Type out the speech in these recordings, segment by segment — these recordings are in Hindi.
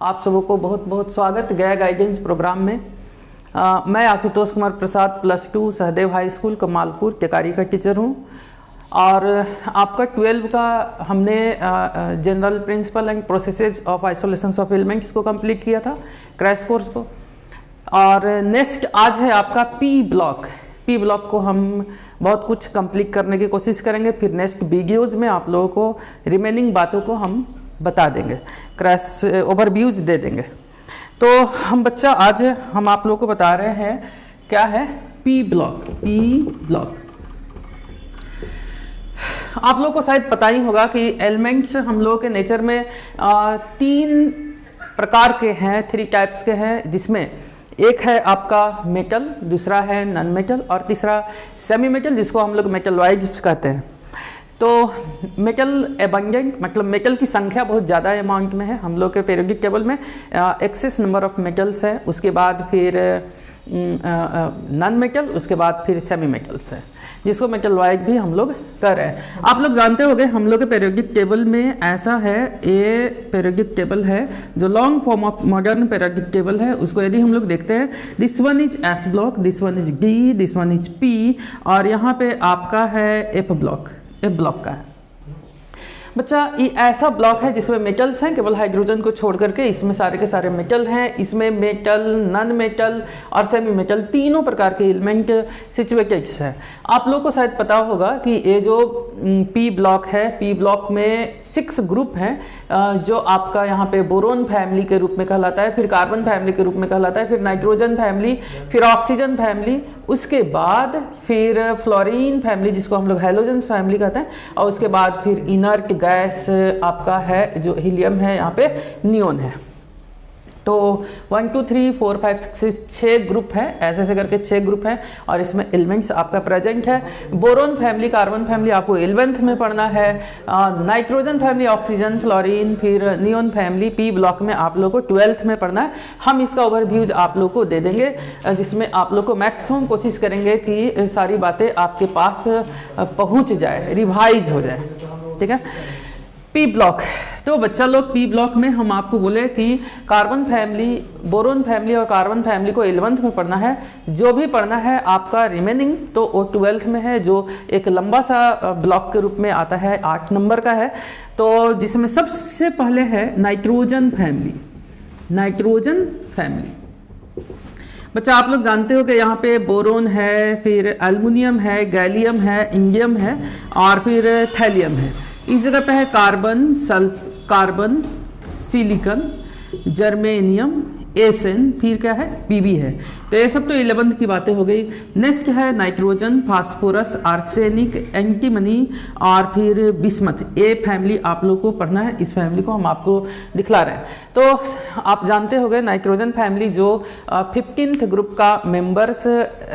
आप सबों को बहुत बहुत स्वागत गया गाइडेंस प्रोग्राम में। मैं आशुतोष कुमार प्रसाद +2 सहदेव हाई स्कूल कमालपुर टेकारी का टीचर हूं और आपका 12 का हमने general principle and processes of isolations of elements को कंप्लीट किया था क्रैश कोर्स को। और नेक्स्ट आज है आपका पी ब्लॉक को हम बहुत कुछ कंप्लीट करने की कोशिश करेंगे। फिर नेक्स्ट वीडियोज़ में आप लोगों को रिमेनिंग बातों को हम बता देंगे, क्रैश ओवरव्यूज दे देंगे। तो आज हम आप लोगों को बता रहे हैं क्या है पी ब्लॉक। आप लोगों को शायद पता ही होगा कि एलिमेंट्स हम लोगों के नेचर में 3 प्रकार के हैं, 3 टाइप्स के हैं, जिसमें एक है आपका मेटल, दूसरा है नॉन मेटल और तीसरा सेमी मेटल, जिसको हम लोग मेटल वाइज कहते हैं। तो मेटल एबंडेंट मतलब मेटल की संख्या बहुत ज़्यादा अमाउंट में है हम लोग के पीरियोडिक टेबल में, एक्सेस नंबर ऑफ मेटल्स है। उसके बाद फिर नॉन मेटल, उसके बाद फिर सेमी मेटल्स है, जिसको मेटल वाइज भी हम लोग कर रहे हैं। आप लोग जानते होंगे हम लोग के पीरियोडिक टेबल में ऐसा है, ये पीरियोडिक टेबल है जो long form of modern periodic table है। उसको यदि हम लोग देखते हैं, this one is S block, this one is D, this one is P और यहाँ पे आपका है एफ ब्लॉक का है। बच्चा ये ऐसा ब्लॉक है जिसमें मेटल्स हैं, केवल हाइड्रोजन को छोड़ करके इसमें सारे के सारे मेटल हैं। इसमें मेटल, नॉन मेटल और सेमी मेटल तीनों प्रकार के एलिमेंट सिचुएटेड है। आप लोगों को शायद पता होगा कि ये जो पी ब्लॉक है, पी ब्लॉक में 6 ग्रुप हैं, जो आपका यहाँ पे बोरोन फैमिली के रूप में कहलाता है, फिर कार्बन फैमिली के रूप में कहलाता है, फिर नाइट्रोजन फैमिली, फिर ऑक्सीजन फैमिली, उसके बाद फिर फ्लोरीन फैमिली जिसको हम लोग हैलोजेंस फैमिली कहते हैं, और उसके बाद फिर इनर्ट गैस आपका है जो हीलियम है, यहाँ पे नियोन है। तो 1 2 3 4 5 6 ग्रुप है, ऐसे करके 6 ग्रुप है और इसमें एलिमेंट्स आपका प्रेजेंट है। बोरोन फैमिली, कार्बन फैमिली आपको 11th में पढ़ना है, नाइट्रोजन फैमिली, ऑक्सीजन, फ्लोरीन, फिर नियोन फैमिली पी ब्लॉक में आप लोग को 12th में पढ़ना है। हम इसका ओवरव्यूज आप लोग को दे देंगे, जिसमें आप लोग को मैक्सिमम कोशिश करेंगे कि सारी बातें आपके पास पहुँच जाए, रिवाइज हो जाए, ठीक है। पी ब्लॉक, तो बच्चा लोग पी ब्लॉक में हम आपको बोले कि कार्बन फैमिली, बोरोन फैमिली और कार्बन फैमिली को 11th में पढ़ना है। जो भी पढ़ना है आपका रिमेनिंग तो वो 12th में है, जो एक लंबा सा ब्लॉक के रूप में आता है, 8 नंबर का है। तो जिसमें सबसे पहले है नाइट्रोजन फैमिली। बच्चा आप लोग जानते हो कि यहाँ पे बोरोन है, फिर एल्युमिनियम है, गैलियम है, इंडियम है और फिर थैलियम है। इस जगह पे है कार्बन, सिलिकॉन, जर्मेनियम, एसएन, फिर क्या है पीबी है। तो ये सब तो 11th की बातें हो गई। नेक्स्ट है नाइट्रोजन, फास्फोरस, आर्सेनिक, एंटीमनी और फिर बिस्मथ। ये फैमिली आप लोग को पढ़ना है, इस फैमिली को हम आपको दिखला रहे हैं। तो आप जानते होंगे नाइट्रोजन फैमिली जो 15th ग्रुप का मेंबर्स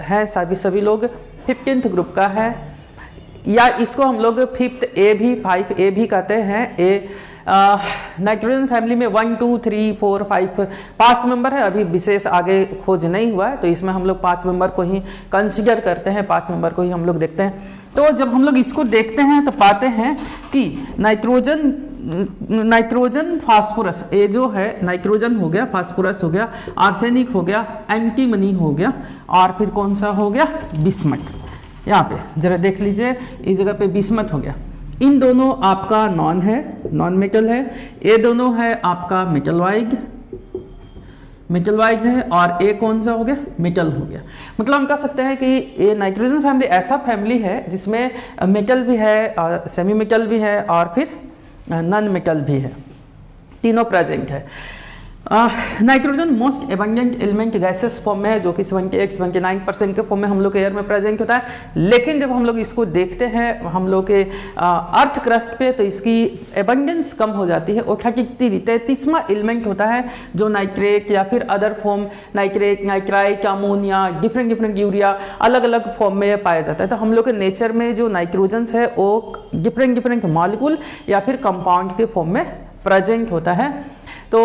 है, सभी लोग 15th ग्रुप का है, या इसको हम लोग 5th ए भी, 5A भी कहते हैं। नाइट्रोजन फैमिली में 1 2 3 4 5 मेंबर है। अभी विशेष आगे खोज नहीं हुआ है, तो इसमें हम लोग 5 मेंबर को ही कंसिडर करते हैं, 5 मेंबर को ही हम लोग देखते हैं। तो जब हम लोग इसको देखते हैं तो पाते हैं कि नाइट्रोजन फास्फोरस, ये जो है नाइट्रोजन हो गया, फास्फोरस हो गया, आर्सेनिक हो गया, एंटीमनी हो गया और फिर कौन सा हो गया बिस्मथ। यहाँ पे जरा देख लीजिए, इस जगह पे बिस्मथ हो गया। इन दोनों आपका नॉन मेटल है, ये दोनों है आपका मेटल वाइज है और ये कौन सा हो गया मेटल हो गया। मतलब हम कह सकते हैं कि ये नाइट्रोजन फैमिली ऐसा फैमिली है जिसमें मेटल भी है, सेमी मेटल भी है और फिर नॉन मेटल भी है, तीनों प्रेजेंट है। Nitrogen most abundant element gases form में है, जो कि 78-79% के फॉर्म में हम लोग के एयर में प्रेजेंट होता है। लेकिन जब हम लोग इसको देखते हैं हम लोग के अर्थ क्रस्ट पे, तो इसकी एबंडेंस कम हो जाती है। और 33वां एलिमेंट होता है जो नाइट्रेट या फिर other form, nitrate, nitrite, ammonia, different urea, अलग अलग फॉर्म में पाया जाता है। तो हम लोग के नेचर में जो नाइट्रोजन्स है वो डिफरेंट मॉलिक्यूल या फिर कंपाउंड के फॉर्म में प्रेजेंट होता है। तो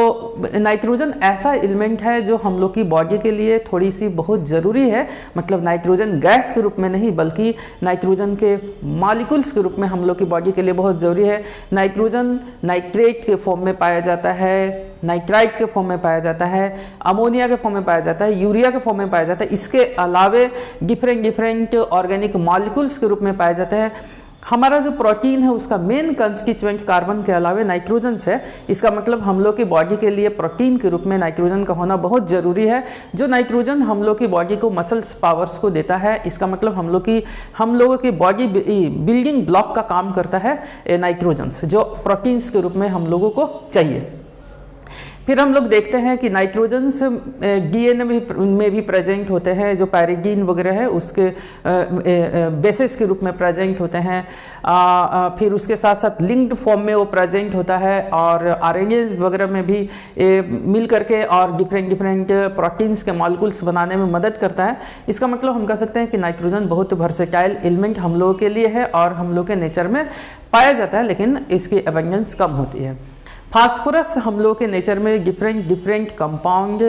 नाइट्रोजन ऐसा एलिमेंट है जो हम लोग की बॉडी के लिए थोड़ी सी बहुत ज़रूरी है, मतलब नाइट्रोजन गैस के रूप में नहीं बल्कि नाइट्रोजन के मॉलिक्यूल्स के रूप में हम लोग की बॉडी के लिए बहुत ज़रूरी है। नाइट्रोजन नाइट्रेट के फॉर्म में पाया जाता है, नाइट्राइट के फॉर्म में पाया जाता है, अमोनिया के फॉर्म में पाया जाता है, यूरिया के फॉर्म में पाया जाता है। इसके अलावे डिफरेंट ऑर्गेनिक मॉलिक्यूल्स के रूप में पाए जाते हैं। हमारा जो प्रोटीन है उसका मेन कंस्टिट्यूएंट कार्बन के अलावे नाइट्रोजन है। इसका मतलब हम लोग की बॉडी के लिए प्रोटीन के रूप में नाइट्रोजन का होना बहुत ज़रूरी है। जो नाइट्रोजन हम लोग की बॉडी को मसल्स पावर्स को देता है, इसका मतलब हम लोगों की बॉडी बिल्डिंग ब्लॉक का काम करता है नाइट्रोजन, जो प्रोटीन्स के रूप में हम लोगों को चाहिए। फिर हम लोग देखते हैं कि नाइट्रोजन्स डीएनए में भी प्रेजेंट होते हैं, जो पैरिडीन वगैरह है उसके बेसिस के रूप में प्रेजेंट होते हैं। फिर उसके साथ साथ लिंक्ड फॉर्म में वो प्रेजेंट होता है, और आरएनएस वगैरह में भी मिल करके और डिफरेंट प्रोटीन्स के मॉलिक्यूल्स बनाने में मदद करता है। इसका मतलब हम कह सकते हैं कि नाइट्रोजन बहुत वर्सेटाइल एलिमेंट हम लोगों के लिए है और हम लोग के नेचर में पाया जाता है, लेकिन इसकी एबंडेंस कम होती है। फास्फोरस हम लोग के नेचर में डिफरेंट कंपाउंड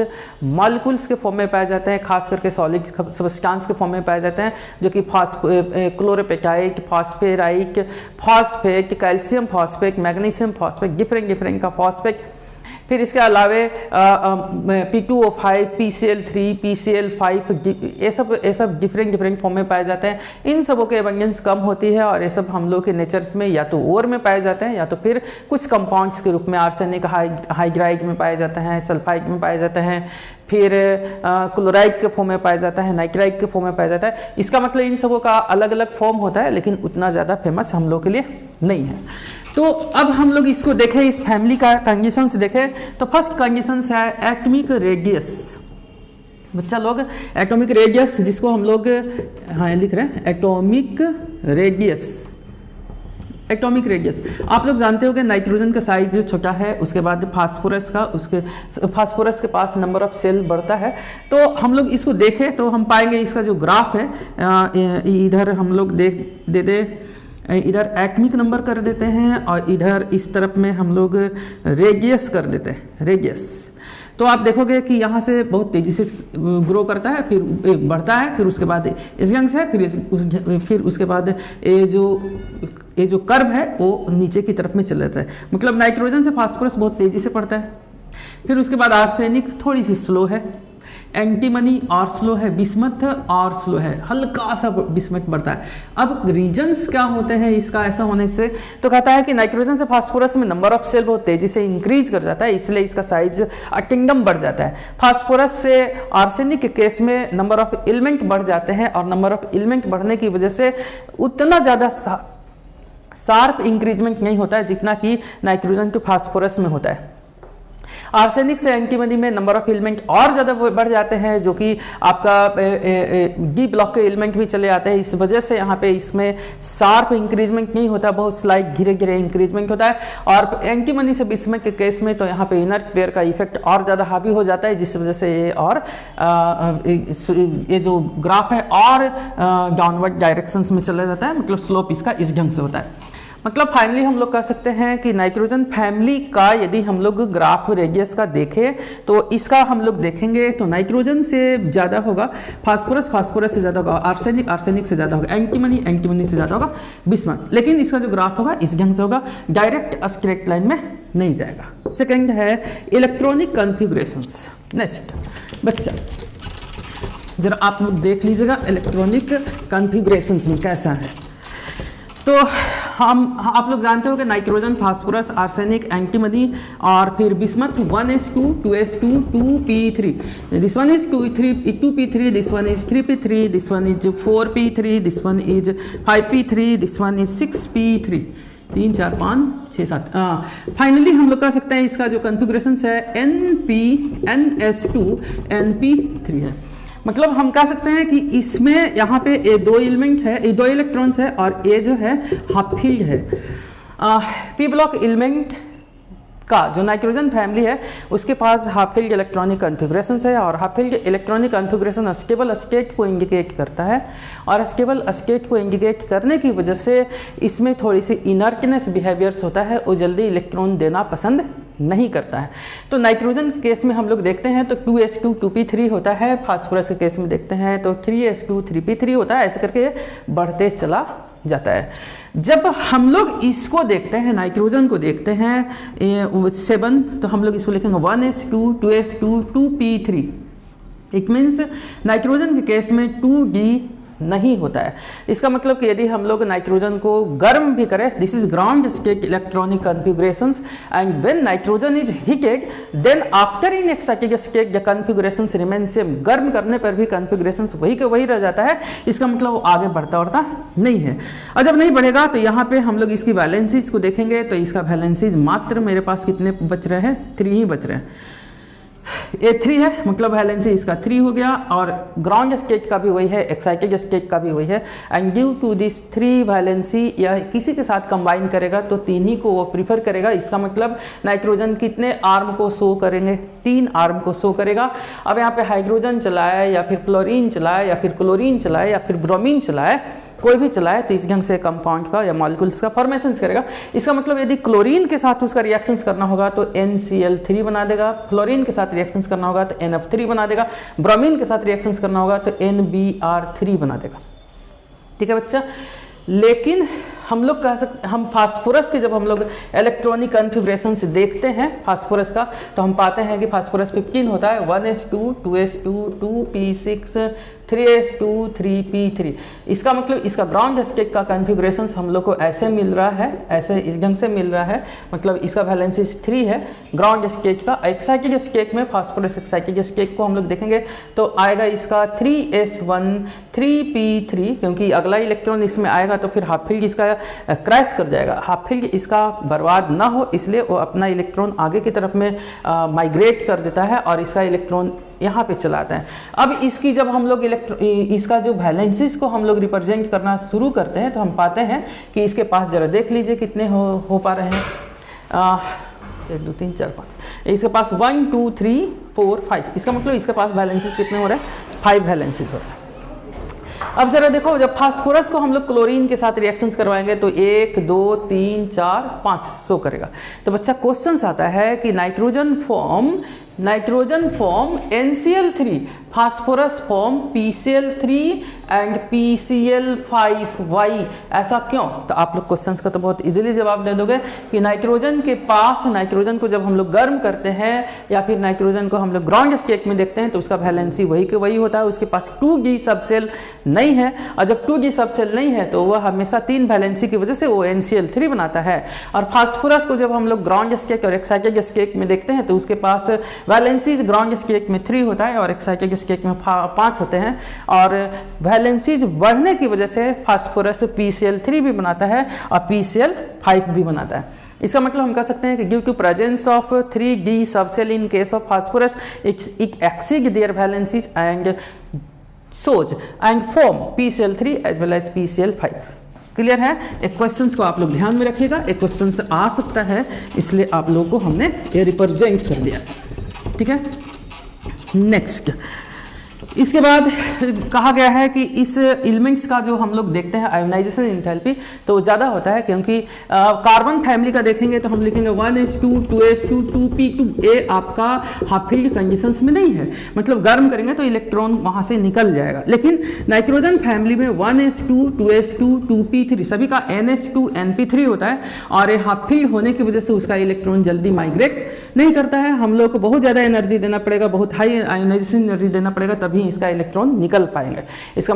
मॉलिक्यूल्स के फॉर्म में पाए जाते हैं, खास करके सॉलिड सब्सटेंस के फॉर्म में पाए जाते हैं, जो कि chlorapatite, phosphorite, phosphate, calcium phosphate, magnesium phosphate, different का फॉस्फेट। फिर इसके अलावे P2O5, PCl3, PCl5, ये सब डिफरेंट फॉर्म में पाए जाते हैं। इन सबों के एबंडेंस कम होती है और ये सब हम लोग के नेचर्स में या तो ओर में पाए जाते हैं या तो फिर कुछ कंपाउंड्स के रूप में आर्सेनिक हाइड्राइड में पाए जाते हैं, सल्फाइड में पाए जाते हैं, फिर क्लोराइड के फॉर्म में पाया जाता है, नाइट्राइड के फॉर्म में पाया जाता है। इसका मतलब इन सबों का अलग अलग फॉर्म होता है, लेकिन उतना ज़्यादा फेमस हम लोग के लिए नहीं है। तो अब हम लोग इसको देखें, इस फैमिली का कंडीशंस देखें। तो फर्स्ट कंडीशंस है एटॉमिक रेडियस। बच्चा लोग एटॉमिक रेडियस, जिसको हम लोग लिख रहे हैं एटॉमिक रेडियस। एटॉमिक रेडियस आप लोग जानते हो कि नाइट्रोजन का साइज छोटा है, उसके बाद फास्फोरस के पास नंबर ऑफ सेल बढ़ता है। तो हम लोग इसको देखें तो हम पाएंगे इसका जो ग्राफ है, इधर हम लोग इधर एटमिक नंबर कर देते हैं और इधर इस तरफ में हम लोग रेडियस कर देते हैं, रेडियस। तो आप देखोगे कि यहाँ से बहुत तेज़ी से ग्रो करता है, फिर बढ़ता है, फिर उसके बाद इस जंग से फिर उसके बाद ये जो कर्व है वो नीचे की तरफ में चला जाता है। मतलब नाइट्रोजन से फास्फोरस बहुत तेज़ी से बढ़ता है, फिर उसके बाद आर्सेनिक थोड़ी सी स्लो है, एंटीमनी और स्लो है, बिस्मथ और स्लो है, हल्का सा बिस्मथ बढ़ता है। अब रीजंस क्या होते हैं इसका ऐसा होने से, तो कहता है कि नाइट्रोजन से फास्फोरस में नंबर ऑफ सेल बहुत तेजी से इंक्रीज कर जाता है, इसलिए इसका साइज किंगडम बढ़ जाता है। फास्फोरस से आर्सेनिक के केस में नंबर ऑफ एलिमेंट बढ़ जाते हैं और नंबर ऑफ एलिमेंट बढ़ने की वजह से उतना ज़्यादा शार्प इंक्रीजमेंट नहीं होता है जितना कि नाइट्रोजन टू फास्फोरस में होता है। आर्सेनिक से एंटीमनी में नंबर ऑफ एलिमेंट और ज़्यादा बढ़ जाते हैं, जो कि आपका डी ब्लॉक के एलिमेंट भी चले आते हैं। इस वजह से यहाँ पे इसमें शार्प इंक्रीजमेंट नहीं होता, बहुत स्लाइड धीरे धीरे इंक्रीजमेंट होता है। और एंटीमनी से बिस्मथ के केस में तो यहाँ पे इनर पेयर का इफेक्ट और ज़्यादा हावी हो जाता है, जिस वजह से ये जो ग्राफ है और डाउनवर्ड डायरेक्शंस में चला जाता है। मतलब स्लोप इसका इस ढंग से होता है। मतलब फाइनली हम लोग कह सकते हैं कि नाइट्रोजन फैमिली का यदि हम लोग ग्राफ रेडियस का देखें तो इसका हम लोग देखेंगे तो नाइट्रोजन से ज़्यादा होगा फास्फोरस, फास्फोरस से ज़्यादा होगा आर्सेनिक, आर्सेनिक से ज़्यादा होगा एंटीमनी, एंटीमनी से ज़्यादा होगा बिस्मथ। लेकिन इसका जो ग्राफ होगा इस ढंग से होगा, डायरेक्ट स्ट्रेट लाइन में नहीं जाएगा। सेकेंड है इलेक्ट्रॉनिक कॉन्फ़िगरेशंस। नेक्स्ट बच्चा जरा आप लोग देख लीजिएगा इलेक्ट्रॉनिक कॉन्फ़िगरेशंस में कैसा है। तो आप लोग जानते हो कि नाइट्रोजन, फास्फोरस, आर्सेनिक, एंटीमनी और फिर bismuth 1s2, 2s2, 2p3। This one is 2p3, this one is 3p3, this one is 4p3, this one is 5p3, this one is 6p3। 3 4 5 6 7। Finally हम लोग कह सकते हैं इसका जो कॉन्फ़िगरेशन है NS2 NP3 है। मतलब हम कह सकते हैं कि इसमें यहाँ पे ये दो एलिमेंट है, ये दो इलेक्ट्रॉन्स है और ये जो है हाफ फील्ड है। पी ब्लॉक एलिमेंट का जो नाइट्रोजन फैमिली है उसके पास हाफ फील्ड इलेक्ट्रॉनिक कॉन्फ़िगरेशन है और half field electronic configuration stable state को इंडिकेट करता है और स्टेबल स्टेट को इंडिकेट करने की वजह से इसमें थोड़ी सी इनर्टनेस बिहेवियर्स होता है, वो जल्दी इलेक्ट्रॉन देना पसंद नहीं करता है। तो नाइट्रोजन के केस में हम लोग देखते हैं तो 2s2 2p3 होता है, फास्फोरस के केस में देखते हैं तो 3s2 3p3 होता है। ऐसे करके बढ़ते चला जाता है। जब हम लोग इसको देखते हैं, नाइट्रोजन को देखते हैं 7, तो हम लोग इसको लिखेंगे 1s2 2s2 2p3। It means nitrogen के केस में 2d नहीं होता है। इसका मतलब कि यदि हम लोग नाइट्रोजन को गर्म भी करें, this is ground state electronic configurations, and when nitrogen is heated then after in excited state the configurations remain same. गर्म करने पर भी कॉन्फ़िगरेशंस वही के वही रह जाता है। इसका मतलब वो आगे बढ़ता नहीं है। और जब नहीं बढ़ेगा तो यहाँ पे हम लोग इसकी वैलेंसीज को देखेंगे, तो इसका वैलेंसीज मात्र मेरे पास कितने बच रहे हैं, 3 ही बच रहे हैं। A3 है, मतलब वैलेंसी इसका 3 हो गया, और ग्राउंड स्टेट का भी वही है, एक्साइटेड स्टेट का भी वही है। And due to this 3 valency, या किसी के साथ कंबाइन करेगा तो 3 ही को वो प्रीफर करेगा। इसका मतलब नाइट्रोजन कितने आर्म को शो करेंगे, 3 आर्म को शो करेगा। अब यहाँ पे हाइड्रोजन चलाए या फिर फ्लोरीन चलाए या फिर क्लोरीन चलाए या फिर ब्रोमीन चलाए, कोई भी चलाए तो इस ढंग से कंपाउंड का या मॉलिक्यूल्स का फॉर्मेशन करेगा। इसका मतलब यदि क्लोरीन के साथ उसका रिएक्शंस करना होगा तो NCl3 बना देगा, फ्लोरीन के साथ रिएक्शंस करना होगा तो NF3 बना देगा, ब्रोमीन के साथ रिएक्शंस करना होगा तो NBr3 बना देगा। ठीक है बच्चा। लेकिन हम लोग कह सकते, हम फास्फोरस के जब हम लोग इलेक्ट्रॉनिक कॉन्फ़िगरेशन से देखते हैं फास्फोरस का, तो हम पाते हैं कि फास्फोरस 15 होता है, 1s2 2s2 2p6 3s2 3p3। इसका मतलब इसका ग्राउंड स्टेट का कॉन्फ़िगरेशन हम लोग को ऐसे मिल रहा है, ऐसे इस ढंग से मिल रहा है, मतलब इसका वैलेंसी 3 है ग्राउंड स्टेट का। एक्साइटेड स्टेट में फास्फोरस एक्साइटेड स्टेट को हम लोग देखेंगे तो आएगा इसका 3s1 3p3, क्योंकि अगला इलेक्ट्रॉन इसमें आएगा तो फिर हाफ फील्ड इसका क्रैश कर जाएगा। हाफ फील्ड इसका बर्बाद ना हो इसलिए वो अपना इलेक्ट्रॉन आगे की तरफ में माइग्रेट कर देता है और इसका इलेक्ट्रॉन यहाँ पे चलाता है। अब इसकी जब हम लोग इसका जो वैलेंसीज को हम लोग रिप्रेजेंट करना शुरू करते हैं तो हम पाते हैं कि इसके पास जरा देख लीजिए कितने हो पा रहे हैं, 1 2 3 4 5, इसके पास 1 2 3 4 5। इसका मतलब इसके पास वैलेंसीज कितने हो रहे हैं, 5 वैलेंसीज हो रहे हैं। अब जरा देखो, जब फास्फोरस को हम लोग क्लोरीन के साथ रिएक्शंस करवाएंगे तो 1 2 3 4 5 शो करेगा। तो बच्चा क्वेश्चन आता है कि nitrogen form NCl3, phosphorus form PCl3 and PCl5। ऐसा क्यों? तो आप लोग क्वेश्चंस का तो बहुत इजीली जवाब दे दोगे कि नाइट्रोजन के पास, नाइट्रोजन को जब हम लोग गर्म करते हैं या फिर नाइट्रोजन को हम लोग ग्राउंड स्टेट में देखते हैं तो उसका वैलेंसी वही के वही होता है, उसके पास 2d सबसेल नहीं है। और जब 2d सबसेल नहीं है तो वह हमेशा 3 वैलेंसी की वजह से वो NCl3 बनाता है। और फास्फोरस को जब हम लोग ग्राउंड स्टेट और एक्साइटेड स्टेट में देखते हैं तो उसके पास वैलेंसीज ग्राउंड स्टेट में 3 होता है और एक्साइटेड स्टेट में 5 होते हैं। और वैलेंसीज बढ़ने की वजह से फास्फोरस PCl3 भी बनाता है और PCl5 भी बनाता है। इसका मतलब हम कह सकते हैं कि due to presence of 3d subshell in case of phosphorus it exceed their valencies and shows and form PCl3 as well as PCl5। Clear है? एक क्वेश्चन को आप लोग ध्यान में रखिएगा, एक क्वेश्चन आ सकता है इसलिए आप लोगों को हमने ये रिप्रेजेंट कर दिया। ठीक है, नेक्स्ट इसके बाद कहा गया है कि इस एलिमेंट्स का जो हम लोग देखते हैं आयोनाइजेशन एंथैल्पी तो ज़्यादा होता है, क्योंकि कार्बन फैमिली का देखेंगे तो हम लिखेंगे 1s2 2s2 2p2। ए आपका हाफ फील्ड कंडीशंस में नहीं है, मतलब गर्म करेंगे तो इलेक्ट्रॉन वहाँ से निकल जाएगा। लेकिन नाइट्रोजन फैमिली में 1s2 2s2 2p3 सभी का ns2 np3 होता है और ये हाफ फील्ड होने की वजह से उसका इलेक्ट्रॉन जल्दी माइग्रेट नहीं करता है। हम लोग को बहुत ज़्यादा एनर्जी देना पड़ेगा, बहुत हाई आयोनाइजेशन एनर्जी देना पड़ेगा, तभी इसका इलेक्ट्रॉन निकल पाएंगे। इसका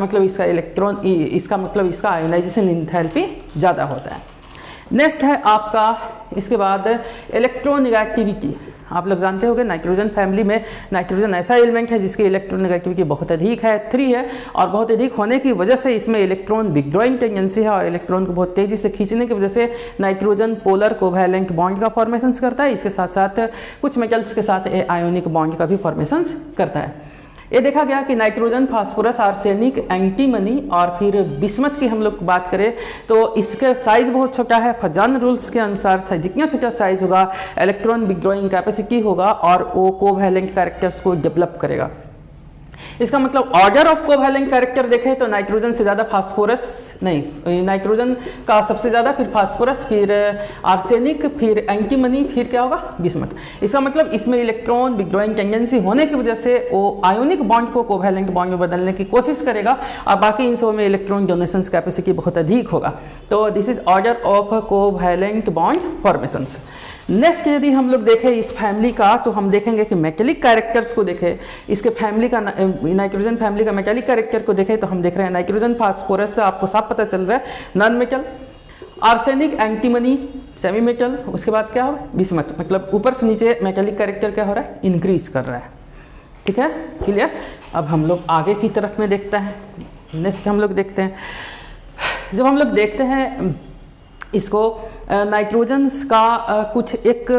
मतलब इसका आयोनाइजेशन एंथैल्पी ज़्यादा होता है। नेक्स्ट है आपका इसके बाद इलेक्ट्रोनेगेटिविटी। आप लोग जानते होंगे नाइट्रोजन फैमिली में नाइट्रोजन ऐसा एलिमेंट है जिसकी इलेक्ट्रोनेगेटिविटी बहुत अधिक है, 3 है, और बहुत अधिक होने की वजह से इसमें इलेक्ट्रॉन विथड्रॉइंग टेंडेंसी है और इलेक्ट्रॉन को बहुत तेजी से खींचने की वजह से नाइट्रोजन पोलर कोवैलेंट बॉन्ड का फॉर्मेशन करता है। इसके साथ साथ कुछ मेटल्स के साथ आयोनिक बॉन्ड का भी फॉर्मेशन करता है। ये देखा गया कि नाइट्रोजन, फास्फोरस, आर्सेनिक, एंटीमनी और फिर बिस्मथ की हम लोग बात करें तो इसका साइज बहुत छोटा है। फजान रूल्स के अनुसार जितना छोटा साइज होगा इलेक्ट्रॉन विथड्रॉइंग कैपेसिटी होगा और वो कोवैलेंट कैरेक्टर्स को डेवलप करेगा। इसका मतलब ऑर्डर ऑफ कोवैलेंट कैरेक्टर देखें तो नाइट्रोजन से ज़्यादा फास्फोरस नहीं, नाइट्रोजन का सबसे ज़्यादा, फिर फास्फोरस, फिर आर्सेनिक, फिर एंटीमनी, फिर क्या होगा, बिस्मथ। इसका मतलब इसमें इलेक्ट्रॉन विथड्रॉइंग टेंडेंसी होने की वजह से वो आयोनिक बॉन्ड को कोवैलेंट बॉन्ड में बदलने की कोशिश करेगा और बाकी इन सब में इलेक्ट्रॉन डोनेशन कैपेसिटी बहुत अधिक होगा। तो this is order of covalent bond formations. Next यदि हम लोग देखें इस फैमिली का तो हम देखेंगे कि मेटेलिक कैरेक्टर्स को देखें, इसके फैमिली का नाइट्रोजन फैमिली का मेटेलिक कैरेक्टर को देखें तो हम देख रहे हैं नाइट्रोजन फास्फोरस से आपको साफ पता चल रहा है non metal, arsenic antimony semi metal, उसके बाद क्या हो बिस्मथ, मतलब ऊपर से नीचे मेटेलिक कैरेक्टर क्या हो रहा है, इंक्रीज कर रहा है। ठीक है, क्लियर। अब हम लोग आगे की तरफ में देखते हैं, नेक्स्ट हम लोग देखते हैं, जब हम लोग देखते हैं इसको नाइट्रोजन्स का कुछ एक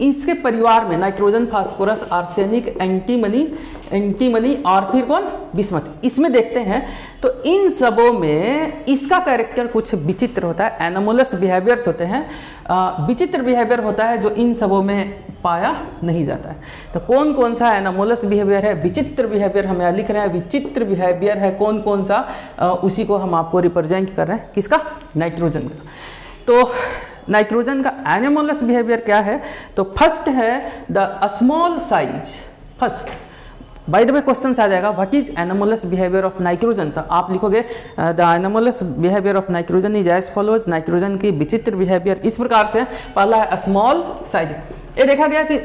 इसके परिवार में नाइट्रोजन फास्फोरस आर्सेनिक एंटीमनी और फिर कौन बिस्मथ, इसमें देखते हैं तो इन सबों में इसका कैरेक्टर कुछ विचित्र होता है, एनोमलस बिहेवियर्स होते हैं, विचित्र बिहेवियर होता है जो इन सबों में पाया नहीं जाता है। तो कौन कौन सा एनोमलस बिहेवियर है, विचित्र बिहेवियर हम यहाँ लिख रहे हैं, विचित्र बिहेवियर है कौन कौन सा, उसी को हम आपको रिप्रेजेंट कर रहे हैं, किसका, नाइट्रोजन का। तो नाइट्रोजन का एनोमलस बिहेवियर क्या है, तो फर्स्ट है the small size. First by the way question आ जाएगा what is anomalous behaviour of nitrogen, तो आप लिखोगे the anomalous behaviour of nitrogen is as follows. Nitrogen की विचित्र बिहेवियर इस प्रकार से, पहला है स्मॉल साइज। ये देखा गया कि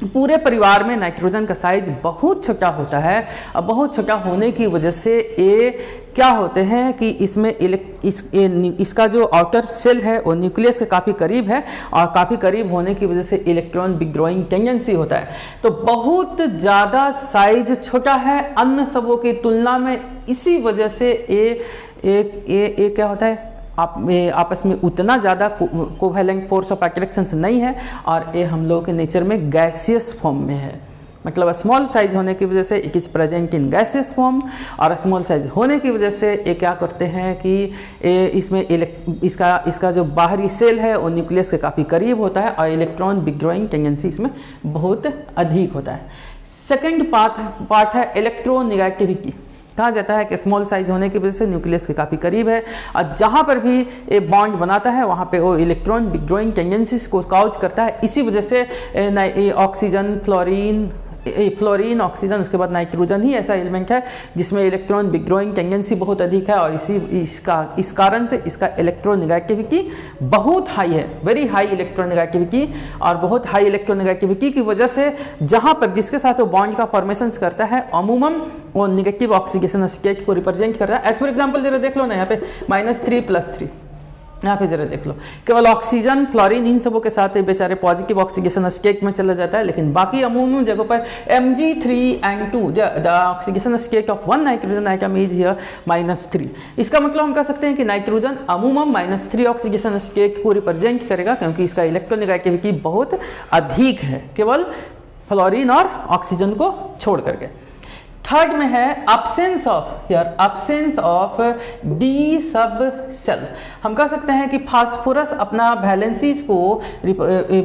पूरे परिवार में नाइट्रोजन का साइज बहुत छोटा होता है और बहुत छोटा होने की वजह से ये क्या होते हैं कि इसमें इसका जो आउटर सेल है वो न्यूक्लियस के काफ़ी करीब है और काफ़ी करीब होने की वजह से इलेक्ट्रॉन विथड्रॉइंग टेंडेंसी होता है। तो बहुत ज़्यादा साइज छोटा है अन्य सबों की तुलना में, इसी वजह से ये क्या होता है, आपस में उतना ज़्यादा कोवैलेंट फोर्स ऑफ अट्रैक्शन नहीं है और ये हम लोगों के नेचर में गैसियस फॉर्म में है। मतलब स्मॉल साइज होने की वजह से it is present in gaseous form, और स्मॉल साइज होने की वजह से ये क्या करते हैं कि इसमें इसका जो बाहरी सेल है वो न्यूक्लियस के काफ़ी करीब होता है और इलेक्ट्रॉन विथड्रॉइंग टेंडेंसी इसमें बहुत अधिक होता है। सेकेंड पार्ट है इलेक्ट्रोनेगेटिविटी। कहा जाता है कि स्मॉल साइज होने की वजह से न्यूक्लियस के काफ़ी करीब है और जहाँ पर भी ये बॉन्ड बनाता है वहाँ पे वो इलेक्ट्रॉन विथड्रॉइंग टेंडेंसीज को काउज करता है। इसी वजह से ऑक्सीजन, फ्लोरीन, ऑक्सीजन, उसके बाद नाइट्रोजन ही ऐसा एलिमेंट है जिसमें इलेक्ट्रॉन विथड्रॉइंग टेंडेंसी बहुत अधिक है और इस कारण से इसका इलेक्ट्रोनेगेटिविटी बहुत हाई है, वेरी हाई इलेक्ट्रोनेगेटिविटी। और बहुत हाई इलेक्ट्रोनेगेटिविटी की वजह से जहाँ पर जिसके साथ वो बॉन्ड का फॉर्मेशन करता है अमूमन वो नेगेटिव ऑक्सीडेशन स्टेट को रिप्रेजेंट कर रहा है। एज फॉर एग्जाम्पल जरा देख लो ना, यहाँ पे -3+3 यहाँ पे जरा देख लो, केवल ऑक्सीजन, फ्लोरीन, इन सबों के साथ बेचारे पॉजिटिव ऑक्सीडेशन स्टेट में चला जाता है, लेकिन बाकी अमूमन जगहों पर Mg3N2 the oxidation state of one nitrogen item is here -3। इसका मतलब हम कह सकते हैं कि नाइट्रोजन अमूमन -3 ऑक्सीडेशन स्टेट को रिप्रेजेंट करेगा क्योंकि इसका इलेक्ट्रोनेगेटिविटी बहुत अधिक है, केवल फ्लोरीन और ऑक्सीजन को छोड़ करके। थर्ड में है absence ऑफ डी सब सेल। हम कह सकते हैं कि फास्फोरस अपना वैलेंसीज को,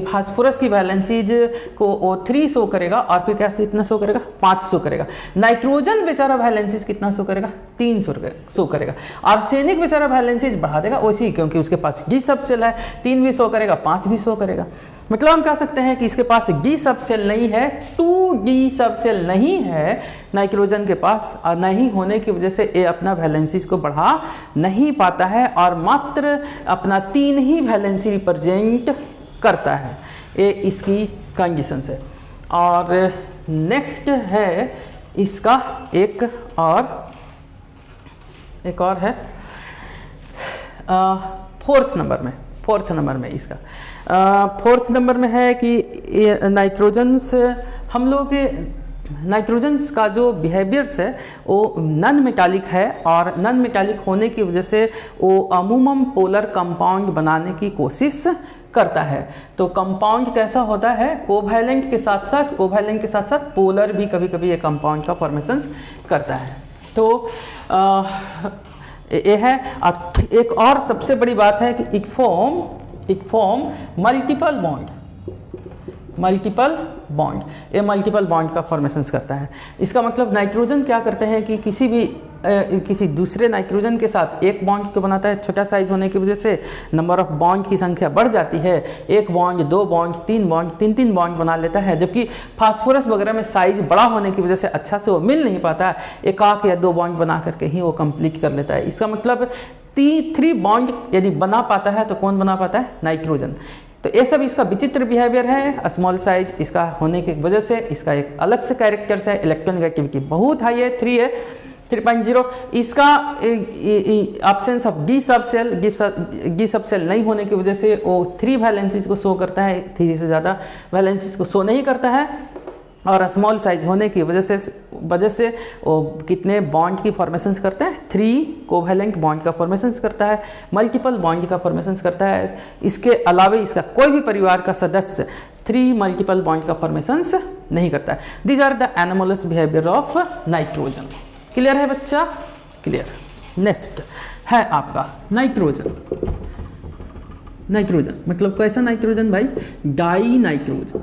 फास्फोरस की वैलेंसीज को O3 शो करेगा और फिर क्या कितना शो करेगा, 5 शो करेगा। नाइट्रोजन बेचारा वैलेंसीज कितना शो करेगा, 3 शो करेगा। आर्सेनिक बेचारा वैलेंसीज बढ़ा देगा वैसी, क्योंकि उसके पास डी सब सेल है, 3 भी शो करेगा, 5 भी शो करेगा। मतलब हम कह सकते हैं कि इसके पास डी सब सेल नहीं है, 2D सब सेल नहीं है नाइट्रोजन के पास, और नहीं होने की वजह से ये अपना वैलेंसीज को बढ़ा नहीं पाता है और मात्र अपना 3 ही वैलेंसी रिप्रेजेंट करता है। ये इसकी कंडीशन है। और नेक्स्ट है इसका एक और है फोर्थ नंबर में इसका फोर्थ नंबर में है कि नाइट्रोजन्स, हम लोग नाइट्रोजन्स का जो बिहेवियर्स है वो नॉन मेटालिक है और नॉन मेटालिक होने की वजह से वो अमूमन पोलर कंपाउंड बनाने की कोशिश करता है। तो कंपाउंड कैसा होता है, कोवैलेंट के साथ साथ पोलर भी कभी कभी ये कंपाउंड का फॉर्मेशन करता है। तो ये है। एक और सबसे बड़ी बात है कि it form multiple bond. Multiple bond, ये मल्टीपल बॉन्ड का फॉर्मेशन करता है। इसका मतलब नाइट्रोजन क्या करते हैं कि किसी दूसरे नाइट्रोजन के साथ एक बॉन्ड को बनाता है। छोटा साइज होने की वजह से नंबर ऑफ बॉन्ड की संख्या बढ़ जाती है, एक बॉन्ड, दो बॉन्ड, तीन बॉन्ड, तीन बॉन्ड बना लेता है। जबकि फास्फोरस वगैरह में साइज बड़ा होने की वजह से अच्छा से वो मिल नहीं पाता, एक आक या दो बॉन्ड बना करके ही वो कंप्लीट कर लेता है। इसका मतलब 3 बॉन्ड यदि बना पाता है तो कौन बना पाता है? नाइट्रोजन। तो ये सब इसका विचित्र बिहेवियर है। स्मॉल साइज इसका होने की वजह से इसका एक अलग से कैरेक्टर्स है। इलेक्ट्रॉनिक बहुत हाई है, 3 है, 3.0। इसका एब्सेंस ऑफ डी सब सेल नहीं होने की वजह से वो 3 वैलेंसीज को शो करता है, 3 से ज़्यादा वैलेंसीज को शो नहीं करता है। और स्मॉल साइज होने की वजह से वो कितने बॉन्ड की फॉर्मेशंस करता है? 3 कोवैलेंट बॉन्ड का फॉर्मेशंस करता है, मल्टीपल बॉन्ड का फॉर्मेशंस करता है। इसके अलावा इसका कोई भी परिवार का सदस्य 3 मल्टीपल बॉन्ड का फॉर्मेशंस नहीं करता है। These are the anomalous behaviour of nitrogen. Clear है बच्चा? क्लियर। नेक्स्ट है आपका नाइट्रोजन। नाइट्रोजन मतलब कैसा नाइट्रोजन भाई? Die nitrogen.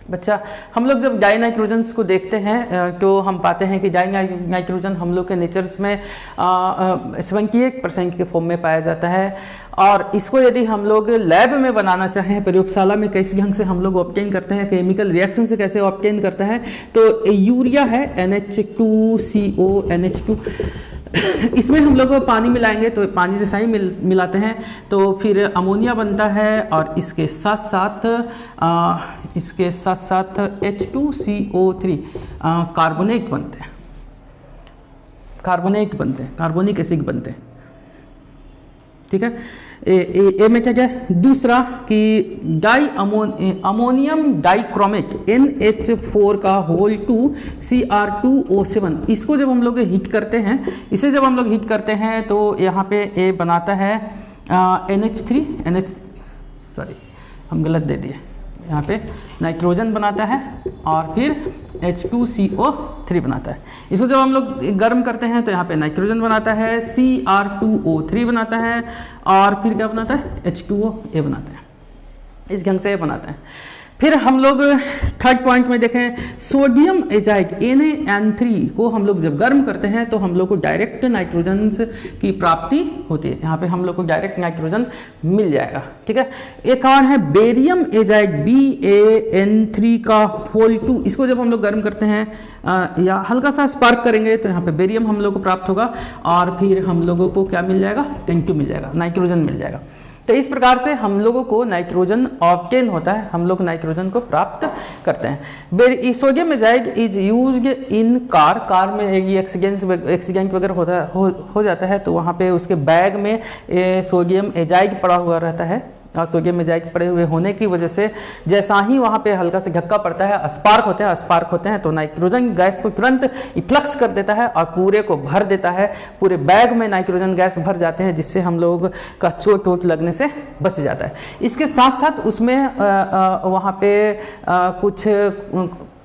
बच्चा हम लोग जब डाई नाइट्रोजन्स को देखते हैं तो हम पाते हैं कि डाई नाइट्रोजन हम लोग के नेचर्स में 78% के फॉर्म में पाया जाता है। और इसको यदि हम लोग लैब में बनाना चाहें, प्रयोगशाला में कैसे ढंग से हम लोग ऑब्टेन करते हैं, केमिकल रिएक्शन से कैसे ऑब्टेन करते हैं, तो यूरिया है NH2CO NH2 इसमें हम लोग पानी मिलाएंगे तो पानी से सही मिलाते हैं तो फिर अमोनिया बनता है। और इसके साथ साथ H2CO3 कार्बोनिक बनते हैं, कार्बोनिक एसिड बनते हैं। ठीक है, ए में क्या क्या? दूसरा कि अमोनियम डाइक्रोमेट NH4 का होल 2 Cr2O7, इसको जब हम लोग हीट करते हैं, इसे जब हम लोग हीट करते हैं तो यहाँ पे ए बनाता है हम गलत दे दिए, यहाँ पे नाइट्रोजन बनाता है और फिर H2CO3 बनाता है। इसको जब हम लोग गर्म करते हैं तो यहाँ पे नाइट्रोजन बनाता है, Cr2O3 बनाता है और फिर क्या बनाता है? H2O बनाता है। इस ढंग से बनाता है। फिर हम लोग थर्ड पॉइंट में देखें, सोडियम एजाइड Na(N3) को हम लोग जब गर्म करते हैं तो हम लोग को डायरेक्ट नाइट्रोजन की प्राप्ति होती है। यहाँ पे हम लोग को डायरेक्ट नाइट्रोजन मिल जाएगा। ठीक है, एक और है बेरियम एजाइड Ba(N3) का होल 2, इसको जब हम लोग गर्म करते हैं या हल्का सा स्पार्क करेंगे तो यहाँ पे बेरियम हम लोग को प्राप्त होगा और फिर हम लोगों को क्या मिल जाएगा? N2 मिल जाएगा, नाइट्रोजन मिल जाएगा। तो इस प्रकार से हम लोगों को नाइट्रोजन ऑब्टेन होता है, हम लोग नाइट्रोजन को प्राप्त करते हैं। Sodium azide is used in car में ये एक्सीडेंट वगैरह हो जाता है तो वहाँ पे उसके बैग में सोडियम एजाइड पड़ा हुआ रहता है। और सोडियम एजाइड पड़े हुए होने की वजह से जैसा ही वहाँ पे हल्का से धक्का पड़ता है, स्पार्क होते हैं तो नाइट्रोजन गैस को तुरंत इफ्लक्स कर देता है और पूरे को भर देता है। पूरे बैग में नाइट्रोजन गैस भर जाते हैं जिससे हम लोग का चोट वोट लगने से बच जाता है। इसके साथ साथ उसमें वहाँ पे कुछ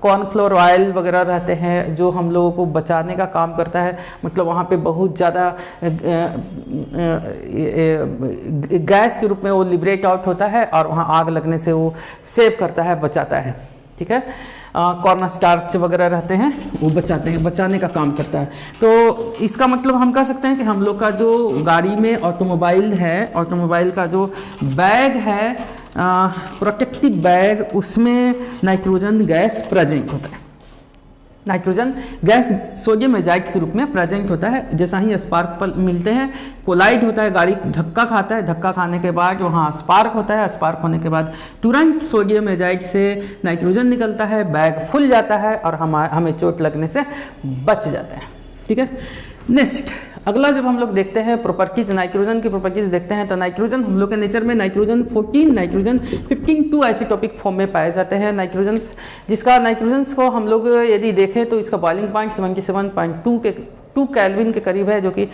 कॉर्नफ्लोर ऑयल वगैरह रहते हैं जो हम लोगों को बचाने का काम करता है। मतलब वहाँ पे बहुत ज़्यादा गैस के रूप में वो लिबरेट आउट होता है और वहाँ आग लगने से वो सेव करता है, बचाता है। ठीक है, कॉर्न स्टार्च वगैरह रहते हैं वो बचाने का काम करता है। तो इसका मतलब हम कह सकते हैं कि हम लोग का जो गाड़ी में ऑटोमोबाइल का जो बैग है, प्रोटेक्टिव बैग, उसमें नाइट्रोजन गैस प्रेजेंट होता है। नाइट्रोजन गैस सोडियम एजाइड के रूप में प्रेजेंट होता है। जैसा ही स्पार्क पर मिलते हैं, कोलाइड होता है, गाड़ी धक्का खाता है, धक्का खाने के बाद वहाँ स्पार्क होता है, स्पार्क होने के बाद तुरंत सोडियम एजाइड से नाइट्रोजन निकलता है, बैग फुल जाता है और हमें चोट लगने से बच जाता है। ठीक है, नेक्स्ट अगला जब हम लोग देखते हैं प्रॉपर्टीज, नाइट्रोजन की प्रॉपर्टीज देखते हैं तो नाइट्रोजन हम लोग के नेचर में नाइट्रोजन 14, नाइट्रोजन 15 2 आइसोटोपिक फॉर्म में पाए जाते हैं। नाइट्रोजन्स जिसका नाइट्रोजन्स को हम लोग यदि देखें तो इसका बॉइलिंग पॉइंट 77.2 केल्विन के करीब है, जो कि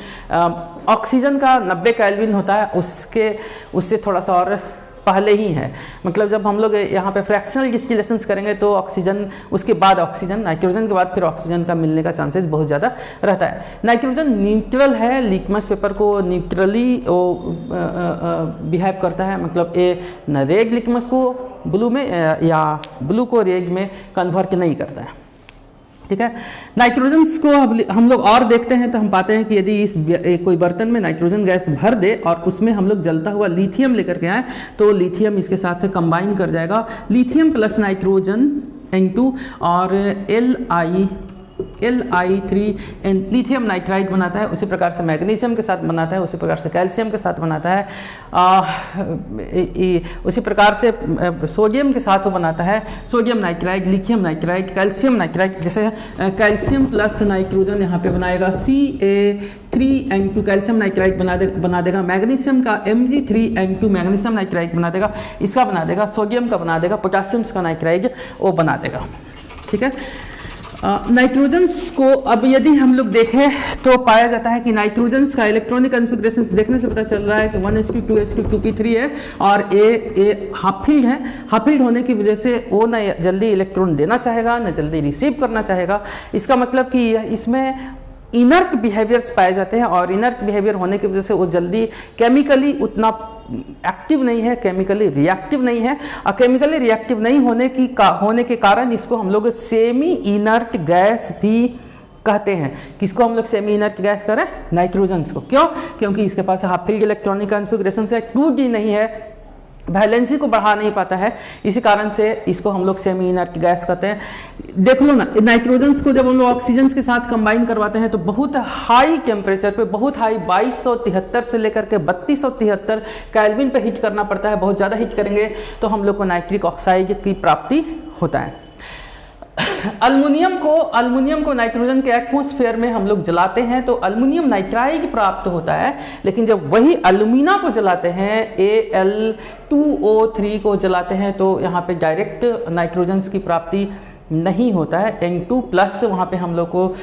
ऑक्सीजन का 90 केल्विन होता है, उससे थोड़ा सा और पहले ही है। मतलब जब हम लोग यहाँ पे फ्रैक्शनल डिस्टिलेशंस करेंगे तो ऑक्सीजन, उसके बाद ऑक्सीजन, नाइट्रोजन के बाद फिर ऑक्सीजन का मिलने का चांसेस बहुत ज़्यादा रहता है। नाइट्रोजन न्यूट्रल है, लिटमस पेपर को न्यूट्रली बिहेव करता है, मतलब ये न रेड लिटमस को ब्लू में या ब्लू को रेड में कन्वर्ट नहीं करता है। ठीक है, नाइट्रोजन्स को हम लोग और देखते हैं तो हम पाते हैं कि यदि इस कोई बर्तन में नाइट्रोजन गैस भर दे और उसमें हम लोग जलता हुआ लिथियम लेकर के आए तो लिथियम इसके साथ कंबाइन कर जाएगा। लिथियम प्लस नाइट्रोजन N2 और Li3 लिथियम नाइट्राइड बनाता है। उसी प्रकार से मैग्नीशियम के साथ बनाता है, उसी प्रकार से कैल्शियम के साथ बनाता है, उसी प्रकार से सोडियम के साथ वो बनाता है, sodium nitride, lithium nitride, calcium nitride. जैसे कैल्शियम प्लस नाइट्रोजन यहाँ पे बनाएगा Ca3N2 कैल्शियम नाइट्राइड बना देगा। मैग्नीशियम का Mg3N2 मैग्नीशियम नाइट्राइड बना देगा, इसका बना देगा, सोडियम का बना देगा, पोटासियम का नाइट्राइड वो बना देगा। ठीक है, नाइट्रोजन्स को अब यदि हम लोग देखें तो पाया जाता है कि नाइट्रोजन्स का इलेक्ट्रॉनिक कॉन्फ़िगरेशन देखने से पता चल रहा है कि 1s2 2s2 2p3 है और ए हाफ फील्ड है। हाफ फील्ड होने की वजह से वो ना जल्दी इलेक्ट्रॉन देना चाहेगा ना जल्दी रिसीव करना चाहेगा। इसका मतलब कि इसमें इनर्ट बिहेवियर्स पाए जाते हैं और इनर्ट बिहेवियर होने की वजह से वो जल्दी केमिकली उतना एक्टिव नहीं है, केमिकली रिएक्टिव नहीं है। और केमिकली रिएक्टिव नहीं होने के कारण इसको हम लोग सेमी इनर्ट गैस भी कहते हैं। किसको हम लोग सेमी इनर्ट गैस करें? नाइट्रोजन्स को। क्यों? क्योंकि इसके पास हाफ फील्ड इलेक्ट्रॉनिक कॉन्फ़िगरेशन से 2d नहीं है, वैलेंसी को बढ़ा नहीं पाता है, इसी कारण से इसको हम लोग सेमी इनर्ट गैस कहते हैं। देख लो ना, नाइट्रोजन्स को जब हम लोग ऑक्सीजन के साथ कंबाइन करवाते हैं तो बहुत हाई टेम्परेचर पे, बहुत हाई 2273 से लेकर के 3273 केल्विन पे हीट करना पड़ता है। बहुत ज़्यादा हीट करेंगे तो हम लोग को नाइट्रिक ऑक्साइड की प्राप्ति होता है। अल्युमिनियम को नाइट्रोजन के एटमॉस्फेयर में हम लोग जलाते हैं तो अल्युमिनियम नाइट्राइड प्राप्त होता है। लेकिन जब वही अल्यूमिना को जलाते हैं, Al2O3 को जलाते हैं, तो यहाँ पे डायरेक्ट नाइट्रोजन की प्राप्ति नहीं होता है। N2 प्लस वहाँ पे हम लोग को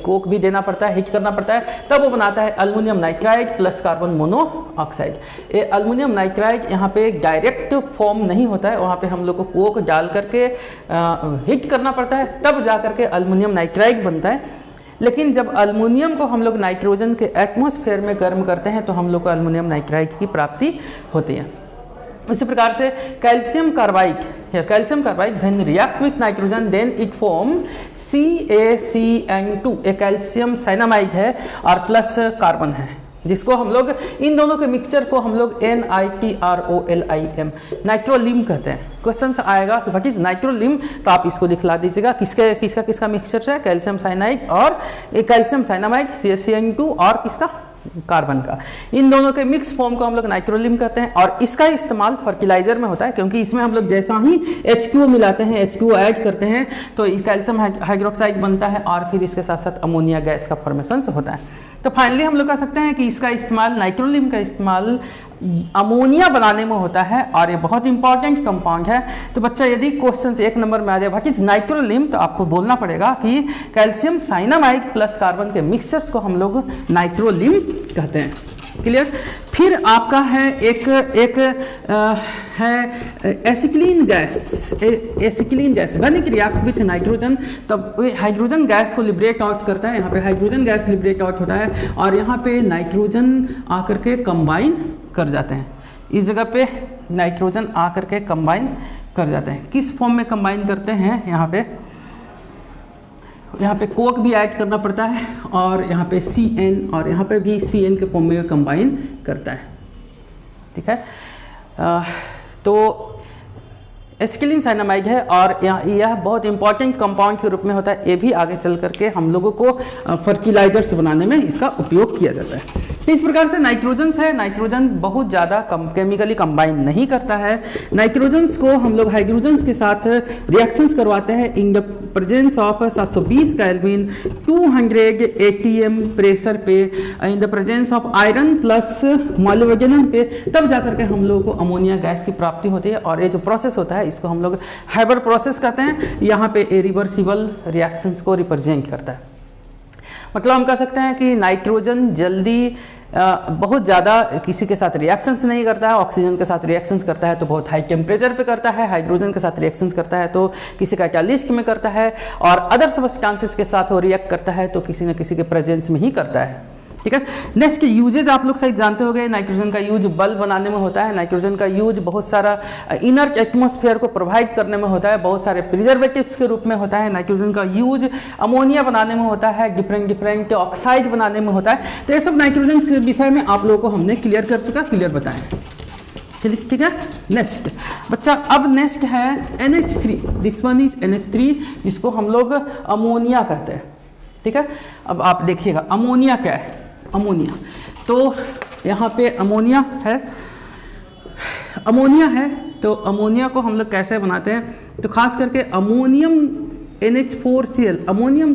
कोक भी देना पड़ता है, हीट करना पड़ता है, तब वो बनाता है aluminium nitride plus carbon monoxide. ये अल्युमिनियम नाइट्राइड यहाँ पे डायरेक्ट फॉर्म नहीं होता है, वहाँ पे हम लोग को कोक डाल करके हीट करना पड़ता है, तब जा करके अल्युमिनियम नाइट्राइड बनता है। लेकिन जब अल्युमिनियम को हम लोग नाइट्रोजन के एटमॉस्फेयर में गर्म करते हैं तो हम लोग को अल्युमिनियम नाइट्राइड की प्राप्ति होती है। इसी प्रकार से calcium carbide when react with nitrogen then it form CaCN2। एक कैल्शियम साइनामाइड है और प्लस कार्बन है, जिसको हम लोग इन दोनों के मिक्सचर को हम लोग NitroLIM नाइट्रोलिम कहते हैं। क्वेश्चन आएगा कि व्हाट इज नाइट्रोलिम, तो आप इसको दिखला दीजिएगा। किसका मिक्सचर है? कैल्शियम साइनाइड और कैल्शियम साइनामाइड CaCN2 और किसका? कार्बन का। इन दोनों के मिक्स फॉर्म को हम लोग नाइट्रोलिम कहते हैं और इसका इस्तेमाल फर्टिलाइजर में होता है, क्योंकि इसमें हम लोग जैसा ही H2O मिलाते हैं, H2O ऐड करते हैं तो कैल्शियम हाइड्रोक्साइड बनता है और फिर इसके साथ साथ अमोनिया गैस का फॉर्मेशन होता है। तो फाइनली हम लोग कह सकते हैं कि इसका इस्तेमाल, नाइट्रोलिम का इस्तेमाल अमोनिया बनाने में होता है और ये बहुत इंपॉर्टेंट कंपाउंड है। तो बच्चा यदि क्वेश्चन 1 नंबर में आ जाए व्हाट इज नाइट्रोलिम, तो आपको बोलना पड़ेगा कि कैल्शियम साइनामाइड प्लस कार्बन के मिक्सचर्स को हम लोग नाइट्रोलिम कहते हैं। क्लियर? फिर आपका है एक acetylene gas when it react with nitrogen, तब हाइड्रोजन गैस को लिबरेट आउट करता है। यहाँ पे हाइड्रोजन गैस लिबरेट आउट होता है और यहाँ पे नाइट्रोजन आकर के कंबाइन कर जाते हैं। इस जगह पे नाइट्रोजन आकर के कंबाइन कर जाते हैं। किस फॉर्म में कंबाइन करते हैं? यहाँ पे कोक भी ऐड करना पड़ता है और यहाँ पे CN और यहाँ पे भी CN के फॉर्म में कंबाइन करता है। ठीक है, तो एसिटिलीन साइनामाइड है और यह बहुत इंपॉर्टेंट कंपाउंड के रूप में होता है। ये भी आगे चल करके हम लोगों को फर्टिलाइजर्स बनाने में इसका उपयोग किया जाता है। इस प्रकार से नाइट्रोजन्स है, नाइट्रोजन बहुत ज़्यादा केमिकली कंबाइन नहीं करता है। नाइट्रोजन्स को हम लोग हाइड्रोजन्स के साथ रिएक्शंस करवाते हैं in the presence of 720 kelvin 200 ATM pressure पे, in the presence of iron plus molybdenum पे, तब जाकर के हम लोगों को अमोनिया गैस की प्राप्ति होती है। और ये जो प्रोसेस होता है इसको हम लोग हाइबर प्रोसेस कहते हैं। यहाँ पे इरिवर्सिबल रिएक्शंस को रिप्रेजेंट करता है। मतलब हम कह सकते हैं कि नाइट्रोजन जल्दी बहुत ज़्यादा किसी के साथ रिएक्शंस नहीं करता है। ऑक्सीजन के साथ रिएक्शंस करता है तो बहुत हाई टेम्परेचर पे करता है, हाइड्रोजन के साथ रिएक्शंस करता है तो किसी कैटालिस्ट में करता है, और अदर सब्सटेंसेस के साथ वो रिएक्ट करता है तो किसी न किसी के प्रेजेंस में ही करता है। ठीक है। नेक्स्ट यूजेज आप लोग शायद जानते होंगे, नाइट्रोजन का यूज बल्ब बनाने में होता है, नाइट्रोजन का यूज बहुत सारा इनर एटमॉस्फेयर को प्रोवाइड करने में होता है, बहुत सारे प्रिजर्वेटिव्स के रूप में होता है, नाइट्रोजन का यूज अमोनिया बनाने में होता है, डिफरेंट ऑक्साइड बनाने में होता है। तो ये सब नाइट्रोजन के विषय में आप लोगों को हमने क्लियर कर चुका, क्लियर बताया। चलिए ठीक है। नेक्स्ट बच्चा, अब नेक्स्ट है NH3, this one is NH3 जिसको हम लोग अमोनिया कहते हैं। ठीक है। अब आप देखिएगा अमोनिया क्या है। अमोनिया, तो यहाँ पे अमोनिया है, तो अमोनिया को हम लोग कैसे बनाते हैं, तो खास करके अमोनियम NH4Cl, अमोनियम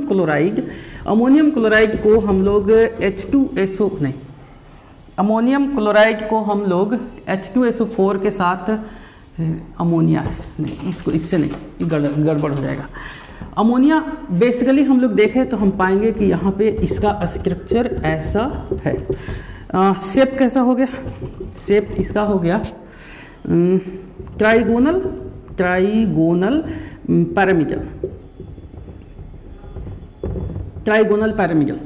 क्लोराइड को हम लोग H2SO नहीं, अमोनियम क्लोराइड को हम लोग H2SO4 के साथ अमोनिया है नहीं, इसको इससे नहीं, गड़बड़ हो जाएगा। अमोनिया बेसिकली हम लोग देखें तो हम पाएंगे कि यहाँ पे इसका स्ट्रक्चर ऐसा है। शेप कैसा हो गया, शेप इसका हो गया ट्राइगोनल पैरामीटर।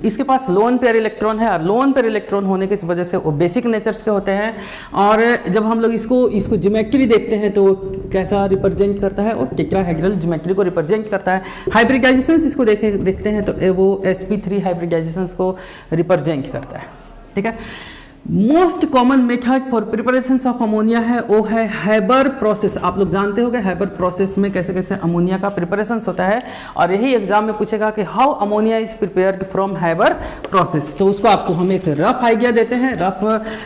इसके पास लोन पेयर इलेक्ट्रॉन है, और लोन पेयर इलेक्ट्रॉन होने की वजह से वो बेसिक नेचर्स के होते हैं। और जब हम लोग इसको ज्योमेट्री देखते हैं तो कैसा रिप्रेजेंट करता है, और टेट्राहेड्रल ज्योमेट्री को रिप्रेजेंट करता है। हाइब्रिडाइजेशंस इसको देखते हैं तो वो sp3 हाइब्रिडाइजेशंस को रिप्रेजेंट करता है। ठीक है। Most common method for preparation of ammonia है वो है हैबर प्रोसेस। आप लोग जानते होंगे हैबर प्रोसेस में कैसे कैसे अमोनिया का प्रिपरेशन होता है, और यही एग्जाम में पूछेगा कि how ammonia is prepared from Haber process. तो उसको आपको हम एक रफ आइडिया देते हैं, रफ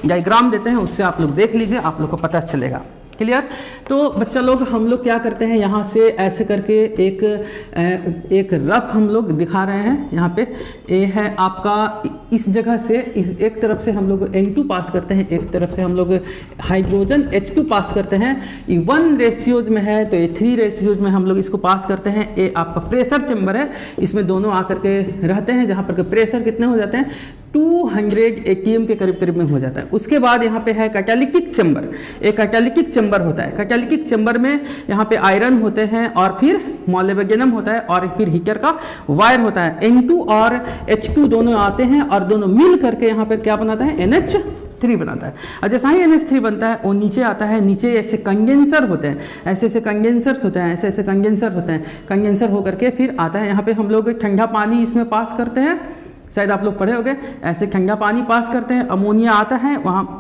डायग्राम देते हैं, उससे आप लोग देख लीजिए, आप लोग को पता चलेगा। क्लियर। तो बच्चा लोग हम लोग क्या करते हैं, यहाँ से ऐसे करके एक रफ हम लोग दिखा रहे हैं। यहाँ पे ये है आपका, इस जगह से इस एक तरफ से हम लोग N2 पास करते हैं, एक तरफ से हम लोग हाइड्रोजन H2 पास करते हैं। ये 1 रेशियोज में है तो ये 3 रेशियोज में हम लोग इसको पास करते हैं। ये आपका प्रेशर चैम्बर है, इसमें दोनों आकर के रहते हैं, जहाँ पर के प्रेशर कितने हो जाते हैं 200 atm के करीब में हो जाता है। उसके बाद यहाँ पे है कैटालिटिक चैम्बर। एक कैटालिटिक चैम्बर होता है, कैटालिटिक चैम्बर में यहाँ पे आयरन होते हैं, और फिर मोलिब्डेनम होता है, और फिर हीटर का वायर होता है। N2 और H2 दोनों आते हैं, और दोनों मिल करके यहाँ पर क्या बनाता है, NH3 बनाता है। और जैसा ही NH3 बनता है वो नीचे आता है, नीचे ऐसे कंडेंसर होते हैं, ऐसे कंडेंसर्स होते हैं, ऐसे कंडेंसर होते हैं, कंडेंसर होकर के फिर आता है। यहाँ पे हम लोग ठंडा पानी इसमें पास करते हैं, शायद आप लोग पढ़े होंगे, ऐसे ठंडा पानी पास करते हैं, अमोनिया आता है, वहाँ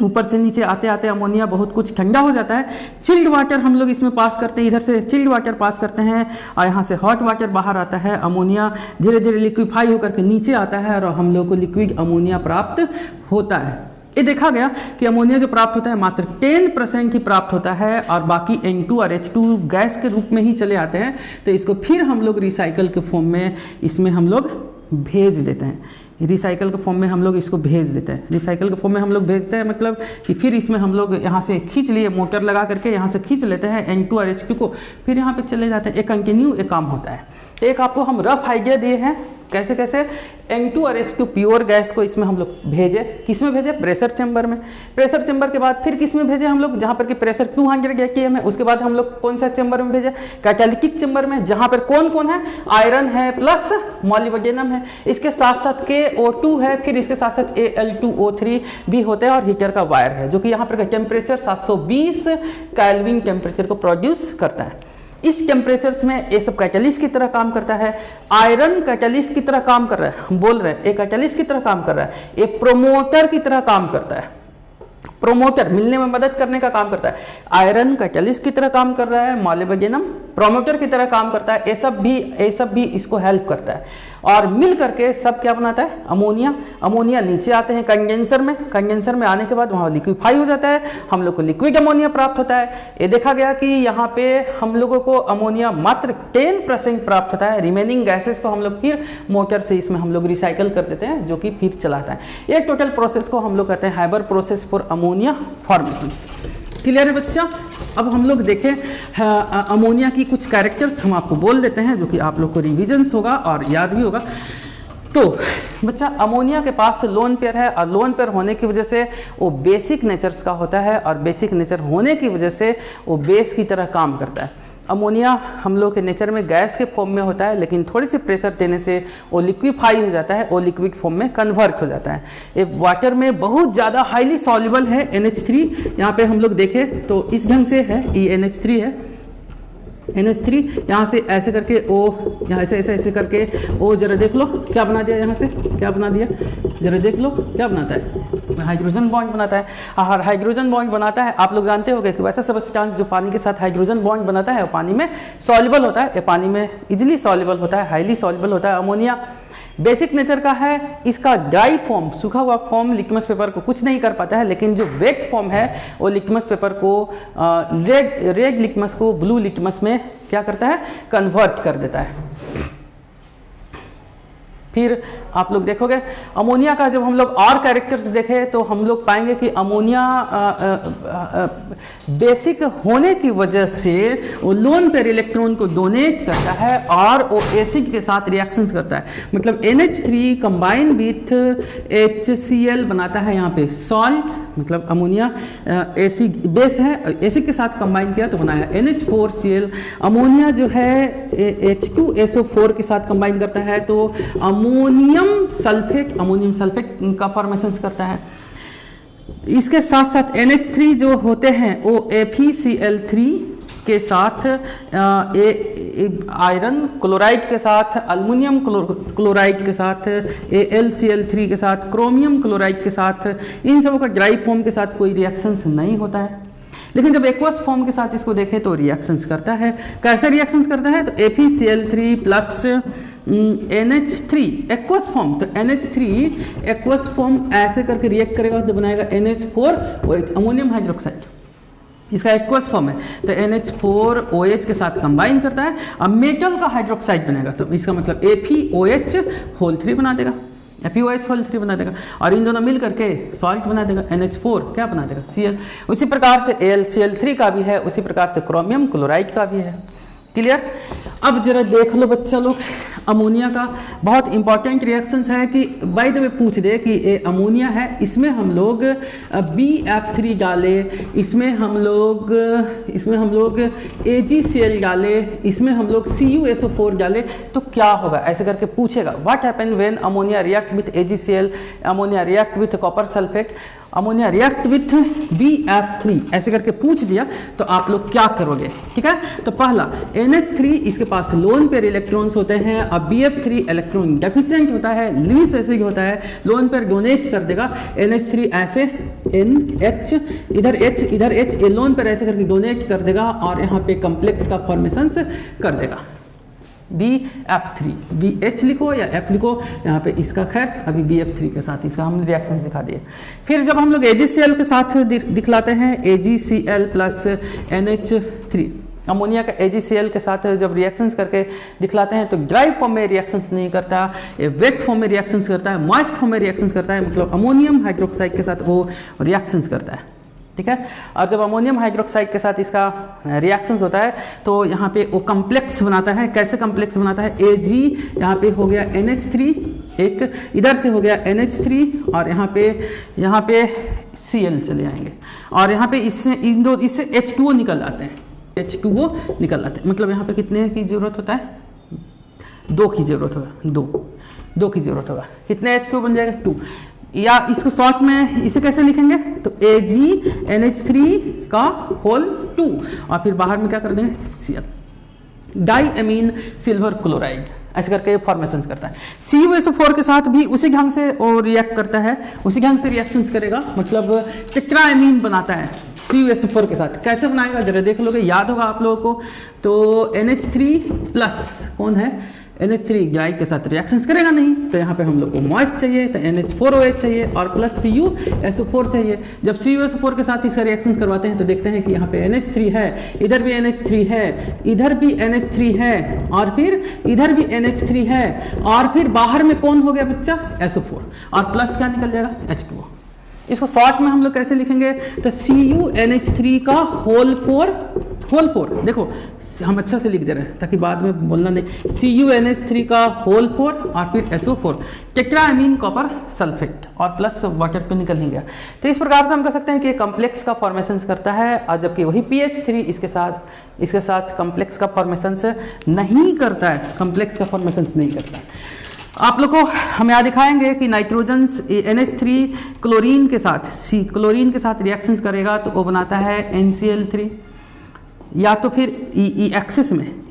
ऊपर से नीचे आते आते अमोनिया बहुत कुछ ठंडा हो जाता है। चिल्ड वाटर हम लोग इसमें पास करते हैं, इधर से चिल्ड वाटर पास करते हैं, और यहाँ से हॉट वाटर बाहर आता है। अमोनिया धीरे धीरे लिक्विफाई होकर के नीचे आता है, और हम लोग को लिक्विड अमोनिया प्राप्त होता है। ये देखा गया कि अमोनिया जो प्राप्त होता है मात्र 10% ही प्राप्त होता है, और बाकी N2 और H2 गैस के रूप में ही चले आते हैं। तो इसको फिर हम लोग रिसाइकल के फॉर्म में इसमें हम लोग भेज देते हैं, रिसाइकल के फॉर्म में हम लोग इसको भेज देते हैं। रिसाइकल के फॉर्म में हम लोग भेजते हैं मतलब कि फिर इसमें हम लोग यहाँ से खींच लिए, मोटर लगा करके यहाँ से खींच लेते हैं N2 और H2 को, फिर यहाँ पे चले जाते हैं। एक कंटिन्यू एक काम होता है। तो एक आपको हम रफ आइडिया दिए हैं कैसे कैसे N2 और H2 प्योर गैस को इसमें हम लोग भेजे। किस में भेजे, प्रेशर चैम्बर में। प्रेशर चैम्बर के बाद फिर किस में भेजे हम लोग, जहाँ पर कि प्रेशर 200 atm है। उसके बाद हम लोग कौन सा चैम्बर में भेजे, कैटालिटिक चैम्बर में, जहाँ पर कौन कौन है, आयरन है प्लस मोलिब्डेनम है, इसके साथ साथ KO2 है, फिर इसके साथ साथ Al2O3 भी होते हैं, और हीटर का वायर है जो कि यहाँ पर टेम्परेचर 720 केल्विन टेम्परेचर को प्रोड्यूस करता है। इस टेम्परेचर्स में ये सब कैटालिस्ट की तरह काम करता है। आयरन कैटालिस्ट की तरह काम कर रहा है, हम बोल रहे हैं ये कैटालिस्ट की तरह काम कर रहा है, ये प्रोमोटर की तरह काम करता है, प्रोमोटर मिलने में मदद करने का काम करता है। आयरन कैटालिस्ट की तरह काम कर रहा है, मोलिब्डेनम प्रोमोटर की तरह काम करता है। ये सब भी इसको हेल्प करता है, और मिल करके सब क्या बनाता है, अमोनिया। अमोनिया नीचे आते हैं कंडेंसर में, कंडेंसर में आने के बाद वहाँ लिक्विफाई हो जाता है, हम लोग को लिक्विड अमोनिया प्राप्त होता है। ये देखा गया कि यहाँ पे हम लोगों को अमोनिया मात्र 10% प्राप्त होता है। रिमेनिंग गैसेस को हम लोग फिर मोटर से इसमें हम लोग रिसाइकल कर देते हैं, जो कि फिर चलाता है। ये टोटल प्रोसेस को हम लोग कहते हैं Haber process for ammonia formation. Clear है बच्चा। अब हम लोग देखें अमोनिया की कुछ कैरेक्टर्स हम आपको बोल देते हैं, जो कि आप लोग को रिविजन्स होगा और याद भी होगा। तो बच्चा अमोनिया के पास लोन पेयर है और लोन पेयर होने की वजह से वो बेसिक नेचर्स का होता है और बेसिक नेचर होने की वजह से वो बेस की तरह काम करता है। अमोनिया हम लोग के नेचर में गैस के फॉर्म में होता है, लेकिन थोड़ी सी प्रेशर देने से वो लिक्विफाई हो जाता है, वो लिक्विड फॉर्म में कन्वर्ट हो जाता है। ये वाटर में बहुत ज़्यादा हाईली सॉल्युबल है NH3। यहाँ पे हम लोग देखें तो इस ढंग से है, ये NH3 है, NH3 यहाँ से ऐसे करके ओ, यहाँ से ऐसे ऐसे करके ओ, जरा देख लो क्या बना दिया, यहाँ से क्या बना दिया, जरा देख लो क्या बनाता है, हाइड्रोजन बॉन्ड बनाता है। और हाइड्रोजन बॉन्ड बनाता है, आप लोग जानते होंगे कि वैसा सब्सटेंस जो पानी के साथ हाइड्रोजन बॉन्ड बनाता है वो पानी में सॉल्युबल होता है, ये पानी में इजीली सॉल्युबल होता है, हाईली सॉल्युबल होता है। अमोनिया बेसिक नेचर का है, इसका ड्राई फॉर्म, सूखा हुआ फॉर्म लिटमस पेपर को कुछ नहीं कर पाता है, लेकिन जो वेट फॉर्म है वो लिटमस पेपर को रेड लिटमस को ब्लू लिटमस में क्या करता है, कन्वर्ट कर देता है। फिर आप लोग देखोगे अमोनिया का जब हम लोग और कैरेक्टर्स देखें तो हम लोग पाएंगे कि अमोनिया बेसिक होने की वजह से वो लोन पेयर इलेक्ट्रॉन को डोनेट करता है और वो एसिड के साथ रिएक्शंस करता है। मतलब NH3 कंबाइन विथ HCl बनाता है, यहाँ पे सॉल्ट, मतलब अमोनिया एसिड बेस है, एसिड के साथ कंबाइन किया तो बनाया NH4Cl। अमोनिया जो है H2SO4 के साथ कंबाइन करता है तो अमोनियम सल्फेट का फॉर्मेशन करता है। इसके साथ साथ NH3 जो होते हैं वो FeCl3 के साथ आयरन क्लोराइड के साथ, अल्युमिनियम क्लोराइड के साथ, AlCl3 के साथ, क्रोमियम क्लोराइड के साथ, इन सबों का ड्राई फॉर्म के साथ कोई रिएक्शंस नहीं होता है। लेकिन जब एक्वस फॉर्म के साथ इसको देखें तो रिएक्शंस करता है। कैसे रिएक्शंस करता है, तो FeCl3 plus NH3 aqueous form, तो NH3 एक्वस फॉर्म ऐसे करके रिएक्ट करेगा तो बनाएगा NH4OH, अमोनियम हाइड्रोक्साइड, इसका एक्वस फॉर्म है। तो NH4OH के साथ कंबाइन करता है, अब मेटल का हाइड्रोक्साइड बनेगा तो इसका मतलब FeOH3 बना देगा, FeOH3 बना देगा, और इन दोनों मिल करके सॉल्ट बना देगा, NH4 क्या बना देगा, Cl। उसी प्रकार से AlCl3 का भी है, उसी प्रकार से क्रोमियम क्लोराइड का भी है। क्लियर। अब जरा देख लो बच्चा लोग, अमोनिया का बहुत इंपॉर्टेंट रिएक्शंस है कि बाय द वे पूछ दे कि ये अमोनिया है, इसमें हम लोग BF3 डाले, इसमें हम लोग AgCl डाले, इसमें हम लोग CuSO4 डाले तो क्या होगा, ऐसे करके पूछेगा। What happen when ammonia react with AgCl, ammonia react with copper sulphate, ammonia react with BF3, ऐसे करके पूछ दिया तो आप लोग क्या करोगे। ठीक है, तो पहला NH3 इसके पास लोन पेयर इलेक्ट्रॉन्स होते हैं, अब BF3 इलेक्ट्रॉन डेफिशिएंट होता है, लुईस एसिड होता है, लोन पेयर डोनेट कर देगा। NH3 ऐसे NH इधर H इधर H, ये लोन पेयर ऐसे करके डोनेट कर देगा और यहाँ पे कॉम्प्लेक्स का फॉर्मेशन कर देगा। BF3, BH लिखो या F लिखो, यहाँ पे इसका खैर अभी BF3 के साथ इसका हमने रिएक्शन दिखा दिए। फिर जब हम लोग AgCl के साथ दिखलाते हैं, AgCl प्लस NH3, अमोनिया का AgCl के साथ जब रिएक्शंस करके दिखलाते हैं तो ड्राई फॉर्म में रिएक्शंस नहीं करता, वेट फॉर्म में रिएक्शंस करता है, मॉइस्ट फॉर्म में रिएक्शंस करता है, मतलब अमोनियम हाइड्रोक्साइड के साथ वो रिएक्शंस करता है। ठीक है, और जब अमोनियम हाइड्रोक्साइड के साथ इसका रिएक्शंस होता है तो यहाँ पे वो कॉम्प्लेक्स बनाता है। कैसे कॉम्प्लेक्स बनाता है, Ag यहाँ पे हो गया NH3, एक इधर से हो गया NH3 और यहाँ पे Cl चले आएंगे और यहाँ पे इससे H2O निकल आते हैं, H2O निकल आते हैं। मतलब यहाँ पे कितने की जरूरत होता है, 2 की जरूरत होगा, 2 की जरूरत होगा। कितने H2O बन जाएगा, 2। या इसको शॉर्ट में इसे कैसे लिखेंगे, तो AgNH3 का होल 2 और फिर बाहर में क्या कर देंगे, Cl, डाई अमीन सिल्वर क्लोराइड, ऐसे करके फॉर्मेशन करता है। CuSO4 के साथ भी उसी ढंग से वो रिएक्ट करता है, उसी ढंग से रिएक्शंस करेगा, मतलब टेट्राएमीन बनाता है CuSO4 के साथ। कैसे बनाएगा जरा देख लोगे, याद होगा आप लोगों को। तो NH3 प्लस कौन है, NH3 ड्राई के साथ रिएक्शंस करेगा नहीं, तो यहाँ पे हम लोग को मॉइस्ट चाहिए, तो NH4OH चाहिए और प्लस CuSO4 चाहिए। जब CuSO4 के साथ इसका रिएक्शंस करवाते हैं तो देखते हैं कि यहाँ पे NH3 है, इधर भी NH3 है, इधर भी NH3 है और फिर इधर भी NH3 है और फिर बाहर में कौन हो गया बच्चा, SO4 और प्लस क्या निकल जाएगा, H2O। इसको शॉर्ट में हम लोग कैसे लिखेंगे, तो CuNH3 का होल 4 देखो हम अच्छा से लिख दे रहे हैं ताकि बाद में बोलना नहीं, CuNH3 का होल 4 और फिर SO4 टेट्राएमीन कॉपर सल्फेट और प्लस वाटर पे निकल नहीं गया। तो इस प्रकार से हम कह सकते हैं कि कॉम्प्लेक्स का फॉर्मेशन करता है, और जबकि वही PH3 इसके साथ कॉम्प्लेक्स का फॉर्मेशन नहीं करता है, कॉम्प्लेक्स का फॉर्मेशन नहीं करता है। आप लोग को हम यहाँ दिखाएंगे कि नाइट्रोजन NH3 क्लोरीन के साथ रिएक्शंस करेगा तो वो बनाता है NCl3, या तो फिर ई एक्सिस में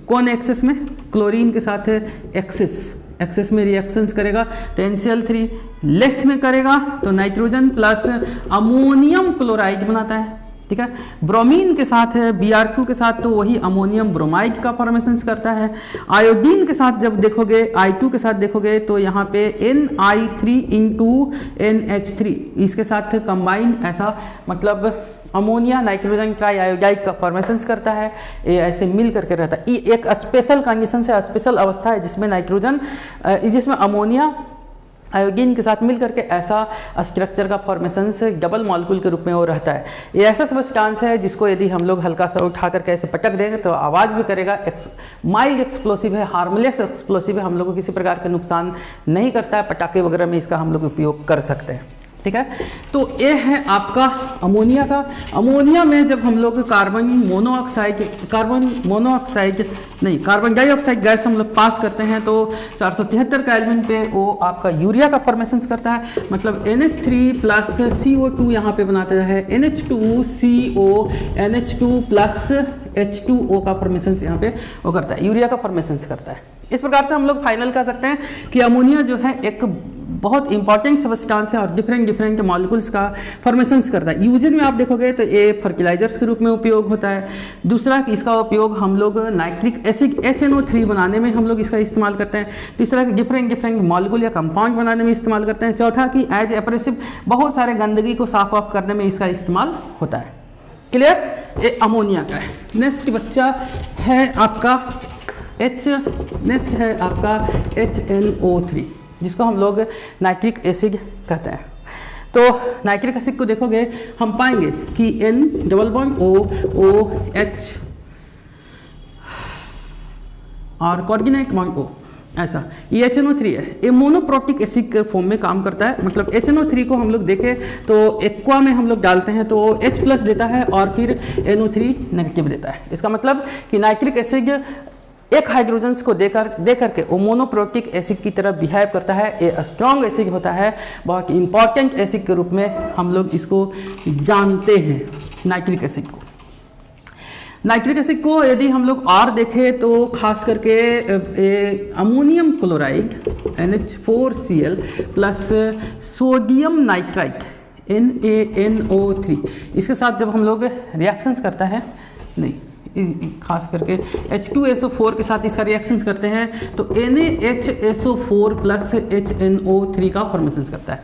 कौन एक्सिस में, क्लोरीन के साथ एक्सिस में रिएक्शंस करेगा तो NCl3, लेस में करेगा तो नाइट्रोजन प्लस अमोनियम क्लोराइड बनाता है, ठीक है। ब्रोमीन के साथ है, Br2 के साथ तो वही अमोनियम ब्रोमाइड का फॉर्मेशन करता है। आयोडीन के साथ जब देखोगे, I2 के साथ देखोगे तो यहाँ पे Ni3 इंटू NH3 इसके साथ कंबाइन, ऐसा मतलब अमोनिया नाइट्रोजन ट्राई आयोडाइड का फॉर्मेशन करता है, ये ऐसे मिल करके रहता है। ये एक स्पेशल कंडीशन से स्पेशल अवस्था है जिसमें अमोनिया आयोडीन के साथ मिल करके ऐसा स्ट्रक्चर का फॉर्मेशन से डबल मॉलिक्यूल के रूप में वो रहता है। ये ऐसा सब्सटेंस है जिसको यदि हम लोग हल्का सा उठा करके ऐसे पटक देंगे तो आवाज़ भी करेगा, माइल्ड एक्सप्लोसिव है, हार्मलेस एक्सप्लोसिव है, हम लोग को किसी प्रकार का नुकसान नहीं करता है, पटाखे वगैरह में इसका हम लोग उपयोग कर सकते हैं, ठीक है। तो ये है आपका अमोनिया का। अमोनिया में जब हम लोग कार्बन डाइऑक्साइड गैस हम लोग पास करते हैं तो 473 केल्विन पे वो आपका यूरिया का फॉर्मेशन करता है, मतलब NH3 प्लस CO2 यहाँ पे बनाता है, NH2CO NH2 प्लस H2O का फॉर्मेशन यहाँ पे वो करता है, यूरिया का फॉर्मेशन करता है। इस प्रकार से हम लोग फाइनल कर सकते हैं कि अमोनिया जो है एक बहुत इंपॉर्टेंट सब्सटेंस है और डिफरेंट मॉलिक्यूल्स का फॉर्मेशन करता है। यूजेज में आप देखोगे तो ये फर्टिलाइजर्स के रूप में उपयोग होता है। दूसरा कि इसका उपयोग हम लोग नाइट्रिक एसिड HNO3 बनाने में हम लोग इसका इस्तेमाल करते हैं। तीसरा कि डिफरेंट मॉलिक्यूल या कंपाउंड बनाने में इस्तेमाल करते हैं। चौथा कि एज एब्रेसिव बहुत सारे गंदगी को साफ ऑफ करने में इसका इस्तेमाल होता है। क्लियर? ये अमोनिया का है। नेक्स्ट बच्चा है आपका HNO3 जिसको हम लोग नाइट्रिक एसिड कहते हैं। तो नाइट्रिक एसिड को देखोगे हम पाएंगे कि N डबल बॉन्ड OH और कोऑर्डिनेट बॉन्ड O, ऐसा ये HNO3 है। ये मोनोप्रोटिक एसिड के फॉर्म में काम करता है, मतलब HNO3 को हम लोग देखें तो एक्वा में हम लोग डालते हैं तो H प्लस देता है और फिर NO3 नेगेटिव देता है। इसका मतलब कि नाइट्रिक एसिड एक हाइड्रोजन्स को दे करके वो मोनोप्रोटिक एसिड की तरह बिहेव करता है। ये स्ट्रॉन्ग एसिड होता है, बहुत इंपॉर्टेंट एसिड के रूप में हम लोग इसको जानते हैं नाइट्रिक एसिड को। नाइट्रिक एसिड को यदि हम लोग और देखें तो खास करके ammonium chloride NH4Cl plus sodium nitrite NaNO3 इसके साथ जब हम लोग रिएक्शंस करता है, नहीं खास करके H2SO4 के साथ इसका रिएक्शंस करते हैं तो NaHSO4 प्लस HNO3 का फॉर्मेशन करता है।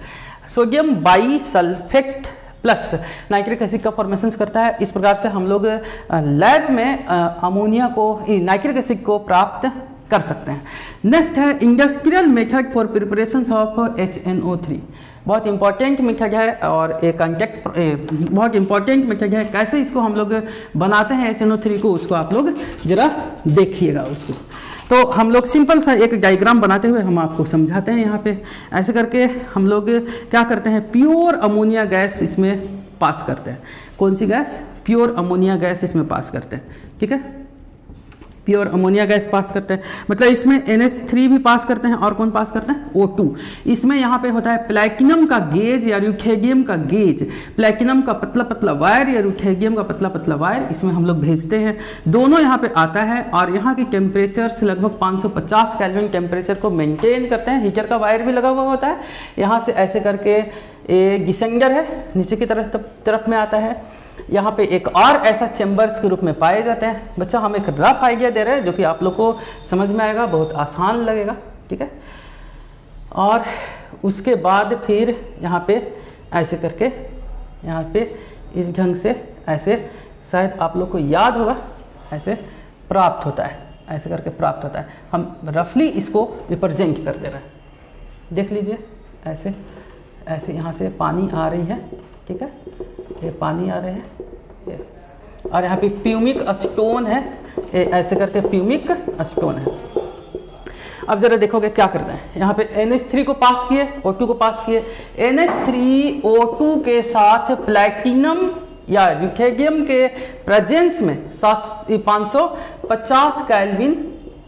सोडियम बाईसल्फेट प्लस नाइट्रिक एसिड का फॉर्मेशन करता है। इस प्रकार से हम लोग लैब में अमोनिया को नाइट्रिक एसिड को प्राप्त कर सकते हैं। नेक्स्ट है industrial method for preparation of HNO3। बहुत इंपॉर्टेंट मेथड है और एक बहुत इंपॉर्टेंट मेथड है। कैसे इसको हम लोग बनाते हैं HNO3 को, उसको आप लोग जरा देखिएगा उसको। तो हम लोग सिंपल सा एक डायग्राम बनाते हुए हम आपको समझाते हैं। यहाँ पे ऐसे करके हम लोग क्या करते हैं, प्योर अमोनिया गैस इसमें पास करते हैं। कौन सी गैस? प्योर अमोनिया गैस इसमें पास करते हैं, ठीक है। प्योर अमोनिया गैस पास करते हैं, मतलब इसमें NH3 भी पास करते हैं और कौन पास करते हैं? O2। इसमें यहाँ पे होता है प्लैटिनम का गेज या रुथेरियम का गेज, प्लैटिनम का पतला पतला वायर या रुथेरियम का पतला पतला वायर इसमें हम लोग भेजते हैं। दोनों यहाँ पे आता है और यहाँ की टेम्परेचर से लगभग 550 केल्विन टेम्परेचर को मेंटेन करते हैं। हीटर का वायर भी लगा हुआ होता है। यहाँ से ऐसे करके एक गिसेंडर है, नीचे की तरफ में आता है। यहाँ पे एक और ऐसा चेम्बर्स के रूप में पाए जाते हैं। बच्चा हम एक रफ आइडिया दे रहे हैं जो कि आप लोग को समझ में आएगा, बहुत आसान लगेगा, ठीक है। और उसके बाद फिर यहाँ पे ऐसे करके यहाँ पे इस ढंग से ऐसे, शायद आप लोग को याद होगा, ऐसे प्राप्त होता है, ऐसे करके प्राप्त होता है। हम रफली इसको रिप्रेजेंट कर दे रहे हैं। देख लीजिए ऐसे ऐसे यहाँ से पानी आ रही है, ठीक है, ये पानी आ रहे हैं, और यहाँ पे प्यूमिक स्टोन है, ऐसे करके प्यूमिक स्टोन है। अब जरा देखोगे क्या करना है, यहाँ पे NH3 को पास किए, O2 को पास किए, NH3O2 के साथ प्लैटिनम या र्यूथेरियम के प्रेजेंस में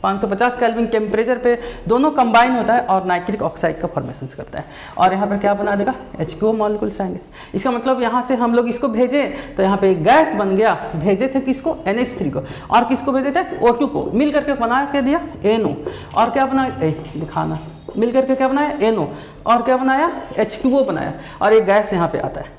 550 केल्विन टेम्परेचर पे दोनों कंबाइन होता है और नाइट्रिक ऑक्साइड का फॉर्मेशन करता है। और यहाँ पर क्या बना देगा, H2O मॉलिक्यूल्स आएंगे। इसका मतलब यहाँ से हम लोग इसको भेजे तो यहाँ पे गैस बन गया, भेजे थे किसको, NH3 को, और किसको भेजे थे, O2 को, मिल करके बना के दिया NO, और क्या बनाया, दिखाना, मिल करके क्या बनाया, NO, और क्या बनाया, H2O बनाया, और ये गैस यहाँ पे आता है।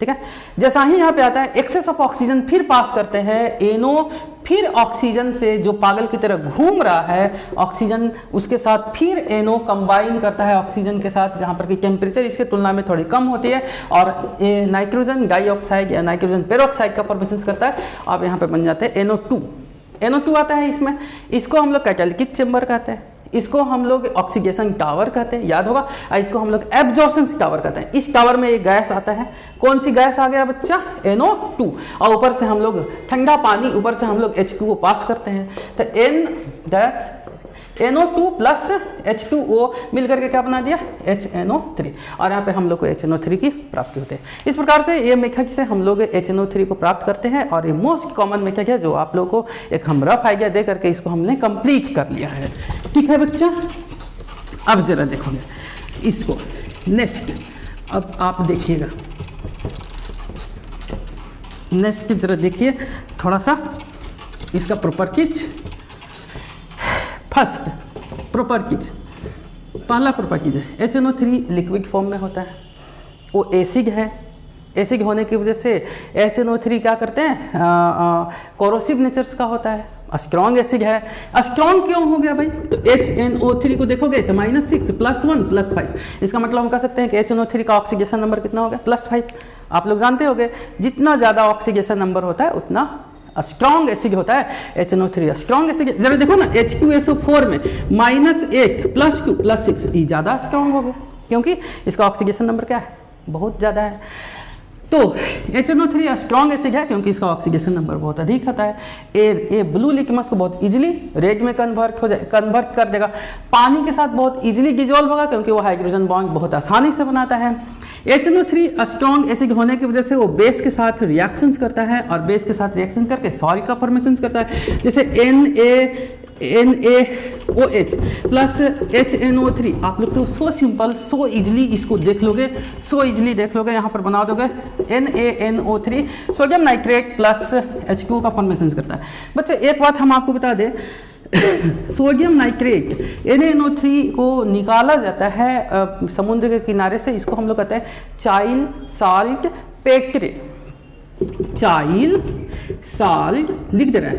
ठीक है, जैसा ही यहाँ पे आता है एक्सेस ऑफ ऑक्सीजन फिर पास करते हैं NO, फिर ऑक्सीजन से जो पागल की तरह घूम रहा है ऑक्सीजन, उसके साथ फिर NO कंबाइन करता है ऑक्सीजन के साथ, जहाँ पर कि टेम्परेचर इसके तुलना में थोड़ी कम होती है, और ये नाइट्रोजन डाइऑक्साइड या नाइट्रोजन पेरोक्साइड का फॉर्मेशन करता है। अब यहाँ पे बन जाते हैं NO2 आता है इसमें, इसको हम लोग कैटालिटिक चेम्बर कहते हैं, इसको हम लोग ऑक्सीडेशन टावर कहते हैं, याद होगा, इसको हम लोग एब्जॉर्प्शन टावर कहते हैं। इस टावर में एक गैस आता है, कौन सी गैस आ गया बच्चा, NO2, और ऊपर से हम लोग ठंडा पानी, ऊपर से हम लोग H2O पास करते हैं, तो NO2 प्लस H2O मिलकर के क्या बना दिया, HNO3, और यहाँ पे हम लोग को HNO3 की प्राप्ति होती है। इस प्रकार से ये मेथड से हम लोग HNO3 को प्राप्त करते हैं, और ये मोस्ट कॉमन मेथड है जो आप लोगों को एक हम रफ आइडिया दे करके इसको हमने कंप्लीट कर लिया है। ठीक है बच्चा, अब जरा देखोगे इसको नेक्स्ट, अब आप देखिएगा नेक्स्ट जरा देखिए थोड़ा सा इसका प्रॉपर्टीज। फर्स्ट प्रॉपर्टीज, पहला प्रॉपर्टीज है HNO3 लिक्विड फॉर्म में होता है, वो एसिड है, एसिड होने की वजह से HNO3 क्या करते हैं, कोरोसिव नेचर्स का होता है, स्ट्रॉन्ग एसिड है। स्ट्रॉन्ग क्यों हो गया भाई, तो HNO3 को देखोगे तो -6 +1 +5, इसका मतलब हम कह सकते हैं कि HNO3 का ऑक्सीडेशन नंबर कितना हो गया, +5। आप लोग जानते होंगे जितना ज़्यादा ऑक्सीडेशन नंबर होता है उतना स्ट्रॉन्ग एसिड होता है HNO3 स्ट्रॉन्ग एसिड। जरा देखो ना H2SO4 में -8 +2 +6, ये ज़्यादा स्ट्रॉन्ग हो गया क्योंकि इसका ऑक्सीडेशन नंबर क्या है, बहुत ज़्यादा है। तो HNO3 स्ट्रॉन्ग एसिड है क्योंकि इसका ऑक्सीडेशन नंबर बहुत अधिक होता है। ये ब्लू लिटमस को बहुत इजीली रेड में कन्वर्ट कर देगा, पानी के साथ बहुत इजीली डिजोल्व होगा क्योंकि वो हाइड्रोजन बॉन्ड बहुत आसानी से बनाता है। HNO3 स्ट्रॉन्ग एसिड होने की वजह से वो बेस के साथ रिएक्शंस करता है, और बेस के साथ रिएक्शंस करके सॉल्ट का फॉर्मेशन करता है, जैसे NaOH प्लस HNO3। आप लोग तो सो सिंपल, सो इजीली इसको देख लोगे, यहाँ पर बना दोगे NaNO3 sodium nitrate plus H2O का फॉर्मेशन करता है। बच्चे एक बात हम आपको बता दें, सोडियम नाइट्रेट NaNO3 को निकाला जाता है समुद्र के किनारे से, इसको हम लोग कहते हैं चाइल साल्ट पेक्रे, चाइल साल्ट लिख दे रहे हैं,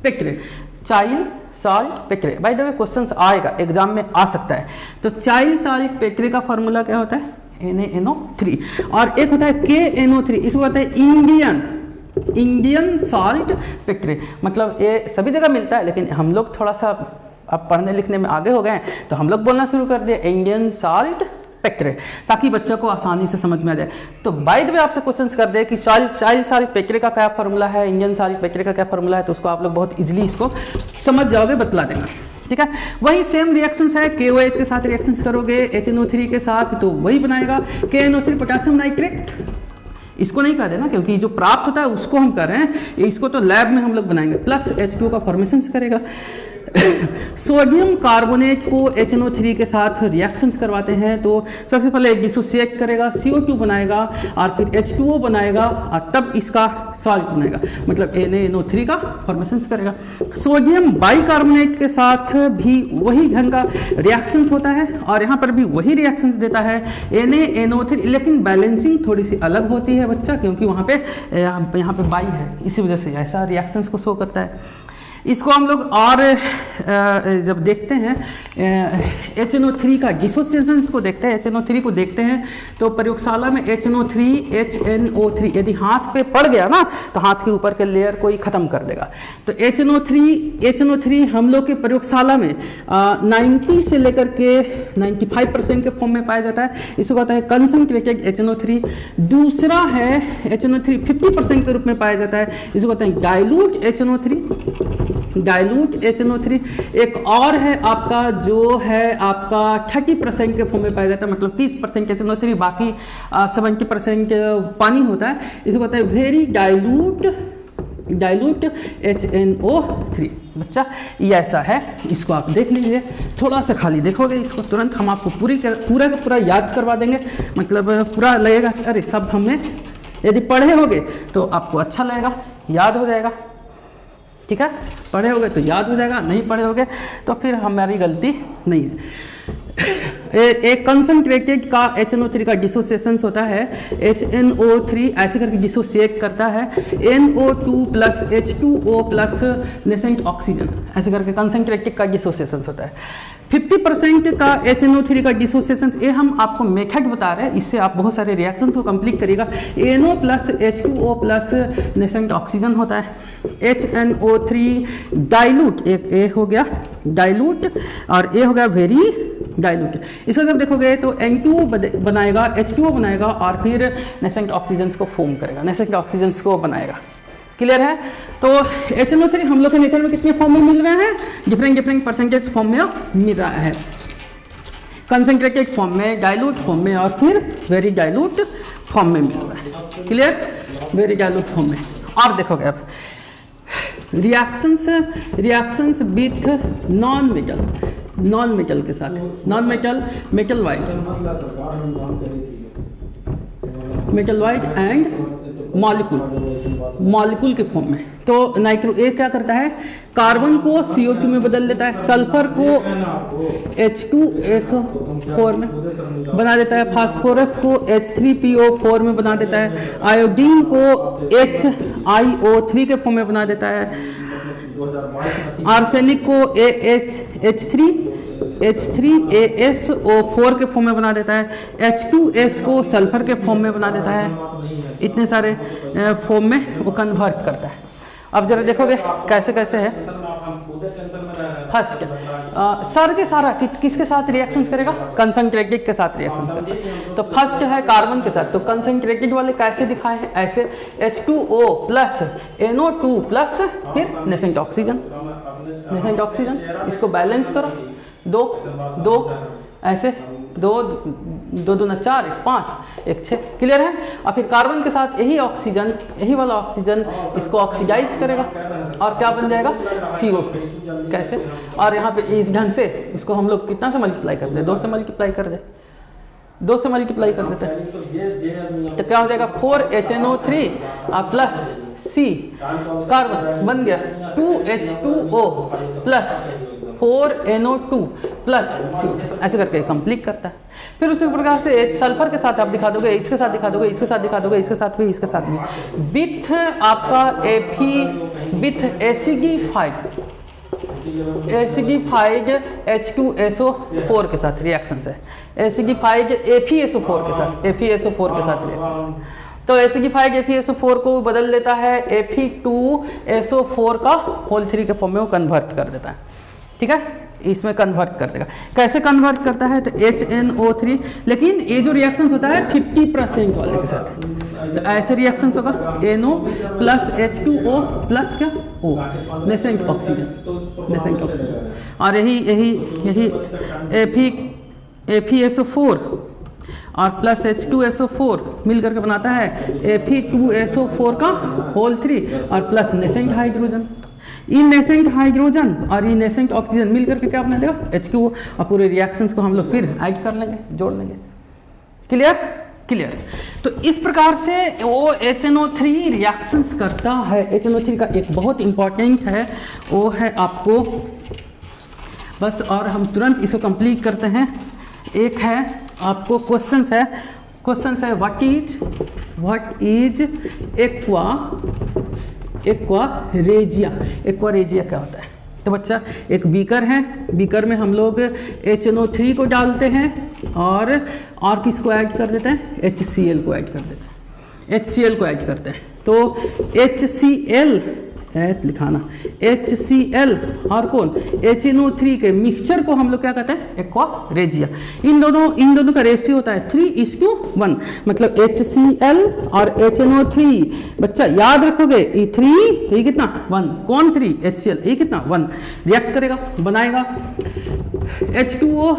पेक्रे, Chile saltpetre. By the way questions आएगा एग्जाम में, आ सकता है। तो चाइल साल्ट पेक्रे का फॉर्मूला क्या होता है, NaNO3, और एक होता है KNO3, इसको कहते हैं इंडियन साल्ट पेक्रे। मतलब ये सभी जगह मिलता है, लेकिन हम लोग थोड़ा सा अब पढ़ने लिखने में आगे हो गए हैं तो हम लोग बोलना शुरू कर दिए इंडियन साल्ट पेक्रे, ताकि बच्चों को आसानी से समझ में आ जाए। तो बाय द वे आपसे क्वेश्चंस कर दे कि चाइल साल्ट पेक्रे का क्या फॉर्मूला है, इंडियन साल्ट पेक्रे का क्या फॉर्मूला है, तो उसको आप लोग बहुत इजीली इसको समझ जाओगे, बतला देंगे। ठीक है, वही सेम रिएक्शंस है, KOH के साथ रिएक्शंस करोगे HNO3 के साथ तो वही बनाएगा KNO3 पोटेशियम नाइट्रेट। इसको नहीं कर देना क्योंकि जो प्राप्त होता है उसको हम कर रहे हैं, इसको तो लैब में हम लोग बनाएंगे, प्लस H2O का फॉर्मेशन करेगा। सोडियम कार्बोनेट को HNO3 के साथ रिएक्शंस करवाते हैं, तो सबसे पहले एक डिसोसिएट करेगा, CO2 बनाएगा, और फिर H2O बनाएगा, और तब इसका सॉल्ट बनेगा, मतलब NaNO3 का फॉर्मेशन करेगा। सोडियम बाइकार्बोनेट के साथ भी वही ढंग का रिएक्शंस होता है, और यहाँ पर भी वही रिएक्शंस देता है NaNO3, लेकिन बैलेंसिंग थोड़ी सी अलग होती है बच्चा, क्योंकि वहाँ पे यहाँ पे बाई है, इसी वजह से ऐसा रिएक्शंस को शो करता है। इसको हम लोग और जब देखते हैं HNO3 का डिसोसिएशन को देखते हैं, HNO3 को देखते हैं तो प्रयोगशाला में HNO3 यदि हाथ पे पड़ गया ना तो हाथ के ऊपर के लेयर को ही खत्म कर देगा। तो HNO3 हम लोग के प्रयोगशाला में 90 से लेकर के 95% के फॉर्म में पाया जाता है। इसको कहता है कंसंट्रेटेड HNO3। दूसरा है HNO3 50% के रूप में पाया जाता है, इसको कहते हैं डाइल्यूट HNO3। एक और है आपका जो है आपका 30% के फॉर्म में पाया जाता है, मतलब 30% HNO3, बाकी 70% पानी होता है। इसको कहते हैं वेरी डाइल्यूट HNO3। बच्चा ये ऐसा है, इसको आप देख लीजिए, थोड़ा सा खाली देखोगे इसको तुरंत हम आपको पूरा का पूरा याद करवा देंगे, मतलब पूरा लगेगा कि अरे सब हमने यदि पढ़े होगे तो आपको अच्छा लगेगा, याद हो जाएगा। ठीक है, पढ़े होगे तो याद हो जाएगा, नहीं पढ़े होगे तो फिर हमारी गलती नहीं है। एक कंसंट्रेटेड का HNO3 का डिसोसिएशन होता है, HNO3 ऐसे करके डिसोसिएट करता है NO2 plus H2O plus nascent oxygen, ऐसे करके कंसंट्रेटेड का डिसोसिएशन होता है। 50% का HNO3 का डिसोसिएशन, ये हम आपको मेथड बता रहे हैं, इससे आप बहुत सारे रिएक्शंस को कंप्लीट करिएगा। NO plus H2O plus nascent oxygen होता है। HNO3 डाइल्यूट, एक ए हो गया डाइल्यूट और ए हो गया वेरी डाइल्यूट। इसका जब देखोगे तो N2 बनाएगा, H2O बनाएगा और फिर नेसेंट ऑक्सीजन को फॉर्म करेगा, नेसेंट ऑक्सीजन को बनाएगा। क्लियर है? तो HNO3 हम लोग के नेचर में कितने फॉर्म में मिल रहे हैं? डिफरेंट परसेंटेज फॉर्म में मिल रहा है, कंसंट्रेटेड फॉर्म में, डाइल्यूट फॉर्म में और फिर वेरी डाइल्यूट फॉर्म में मिल रहा है। क्लियर? वेरी डाइल्यूट फॉर्म में। और देखोगे अब रिएक्शंस विथ नॉन मेटल के साथ, non metal white and molecule के फॉर्म में। तो नाइट्रो ए क्या करता है, कार्बन को CO2 में बदल देता है, सल्फर को H2SO4 में बना देता है, फास्फोरस को H3PO4 में बना देता है, आयोडीन को HiO3 के फॉर्म में बना देता है, आर्सेनिक को H3ASO4 के फॉर्म में बना देता है, H2S को सल्फर के फॉर्म में बना देता है। इतने सारे फॉर्म में वो कन्वर्ट करता है। अब जरा देखोगे कैसे कैसे है। फर्स्ट सर के सारा किसके साथ रिएक्शंस करेगा? कंसंट्रेटेड के साथ रिएक्शंस करेगा। तो फर्स्ट है कार्बन के साथ, तो कंसंट्रेटेड वाले कैसे दिखाए हैं? ऐसे H2O प्लस NO2 प्लस फिर नेसेंट ऑक्सीजन, इसको बैलेंस करो, दो ऐसे, दो दूना 4, 1 5, 1 6। क्लियर है? और फिर कार्बन के साथ यही वाला ऑक्सीजन इसको ऑक्सीडाइज करेगा और क्या बन जाएगा? CO2। कैसे? और यहाँ पे इस ढंग से इसको हम लोग कितना से मल्टीप्लाई कर दे? 2 से मल्टीप्लाई कर दे, 2 से मल्टीप्लाई कर देते हैं तो क्या हो जाएगा? 4HNO3 प्लस C कार्बन बन गया 2H2O plus 4NO2 plus CO2, ऐसे करके कंप्लीट करता है। फिर उसी प्रकार से सल्फर के साथ आप दिखा दोगे, इसके साथ दिखा दोगे, इसके साथ दिखा दोगे, इसके साथ भी, इसके साथ भी, विथ आपका विथ एसिडिफाइड H2SO4 के साथ रिएक्शन है, एसिडिफाइड FeSO4 के साथ, रिएक्शन है। तो एसिडिफाइड FeSO4 को बदल देता है Fe2SO4 का होल 3 के फॉर्म में वो कन्वर्ट कर देता है। ठीक है, इसमें कन्वर्ट कर देगा। कैसे कन्वर्ट करता है? तो HNO3, लेकिन ये जो रिएक्शन होता है 50% वाले के साथ, तो ऐसे रिएक्शन होगा NO प्लस H2O प्लस क्या O, नेसेंट ऑक्सीजन, और यही FeSO4 और प्लस H2SO4 मिल करके बनाता है Fe2SO4 का होल 3 और प्लस नेसेंट हाइड्रोजन। इन नेसेंट हाइड्रोजन और इन नेसेंट ऑक्सीजन मिल करके क्या बना देगा? H2O, और पूरे रिएक्शंस को हम लोग फिर ऐड कर लेंगे, जोड़ लेंगे। क्लियर? तो इस प्रकार से वो HNO3 रिएक्शंस करता है। HNO3 का एक बहुत इंपॉर्टेंट है, वो है आपको बस, और हम तुरंत इसको कंप्लीट करते हैं। एक है आपको क्वेश्चंस है what is aqua aqua regia. Aqua regia क्या होता है? तो बच्चा एक बीकर है, बीकर में हम लोग HNO3 को डालते हैं और किसको ऐड कर देते हैं? HCl को ऐड कर देते हैं, HCl को ऐड करते हैं। तो HCl लिखाना, HCl और कौन? HNO3 के मिक्सचर को हम लोग क्या कहते हैं? एक्वारेजिया। इन दोनों का रेशियो होता है 3:1, मतलब HCl और HNO3। बच्चा याद रखोगे, ये 3 ये कितना? 1। कौन 3? HCl। ये कितना? 1। रिएक्ट करेगा, बनाएगा H2O